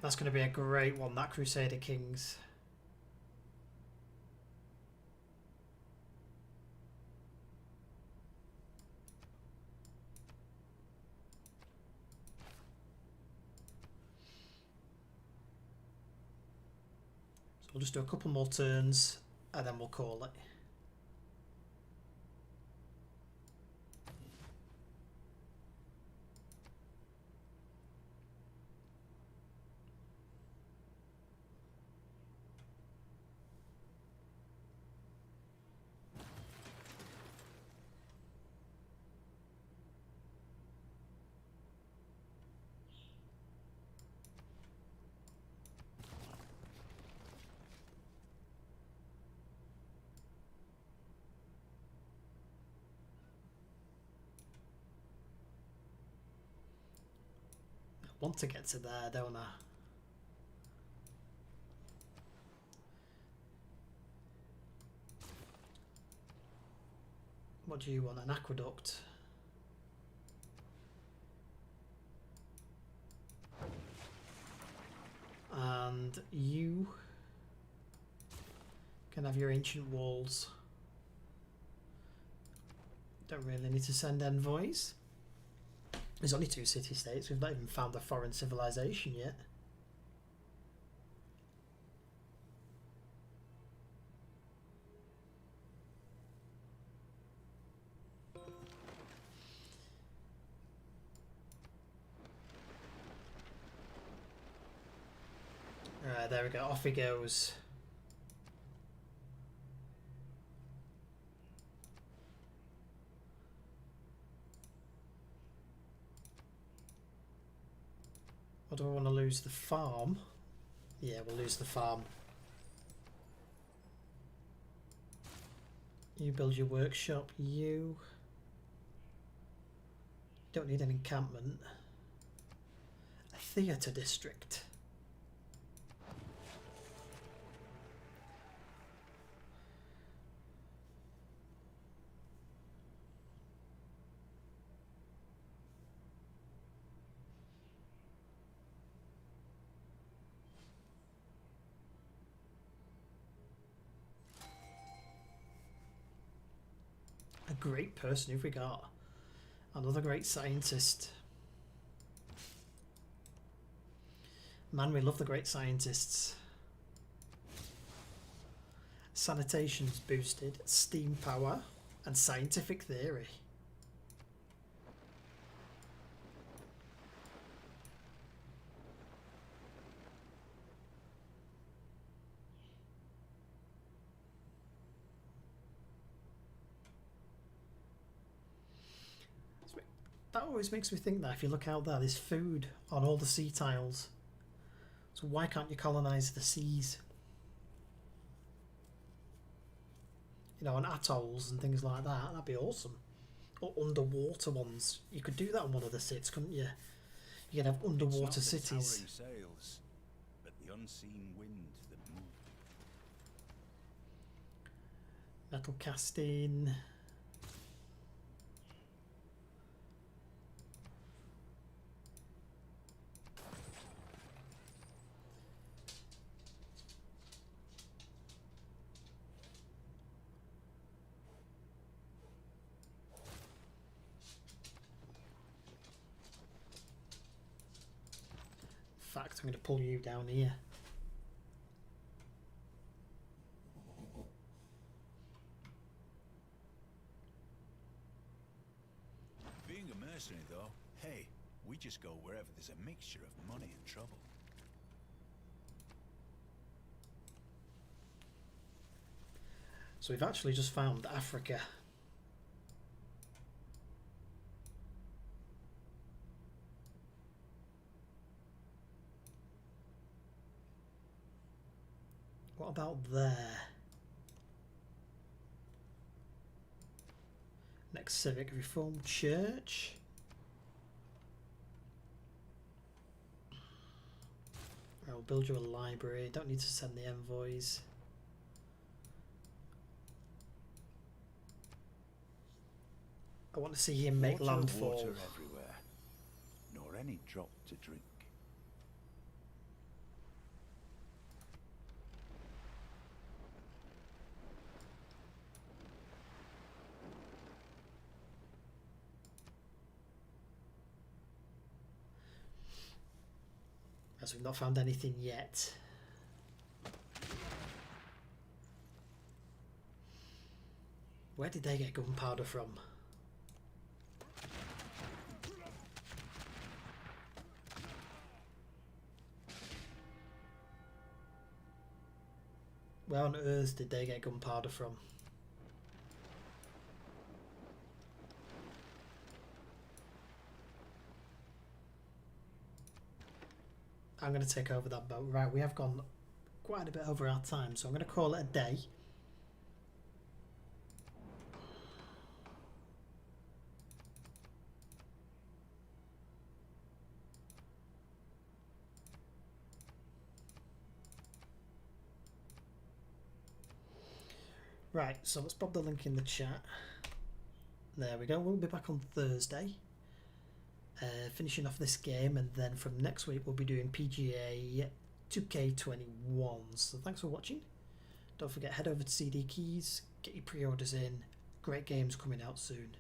That's going to be a great one, that Crusader Kings. So we'll just do a couple more turns and then we'll call it. Want to get to there, don't I? What do you want? An aqueduct? And you can have your ancient walls. Don't really need to send envoys. There's only 2 city-states. We've not even found a foreign civilization yet. Right, there we go. Off he goes. Or do I want to lose the farm? Yeah, we'll lose the farm. You build your workshop. You don't need an encampment. A theatre district. A great person who've we got? Another great scientist. Man, we love the great scientists. Sanitation's boosted, steam power, and scientific theory. That always makes me think that if you look out there, there's food on all the sea tiles. So why can't you colonise the seas? You know, on atolls and things like that. That'd be awesome. Or underwater ones. You could do that on one of the cities, couldn't you? You could have underwater it's not the cities. towering sails, but the unseen wind that moves. Metal casting. In fact, I'm going to pull you down here. Being a mercenary, though, hey, we just go wherever there's a mixture of money and trouble. So we've actually just found Africa. What about there? Next Civic Reformed Church. I'll build you a library. Don't need to send the envoys. I want to see him make landfall. Water everywhere, nor any drop to drink. As we've not found anything yet. Where did they get gunpowder from? Where on earth did they get gunpowder from? I'm going to take over that boat. Right, we have gone quite a bit over our time, so I'm going to call it a day. Right, so let's pop the link in the chat. There we go. We'll be back on Thursday. Finishing off this game, and then from next week we'll be doing PGA 2K21. So thanks for watching. Don't forget, head over to CD Keys, get your pre-orders in. Great games coming out soon.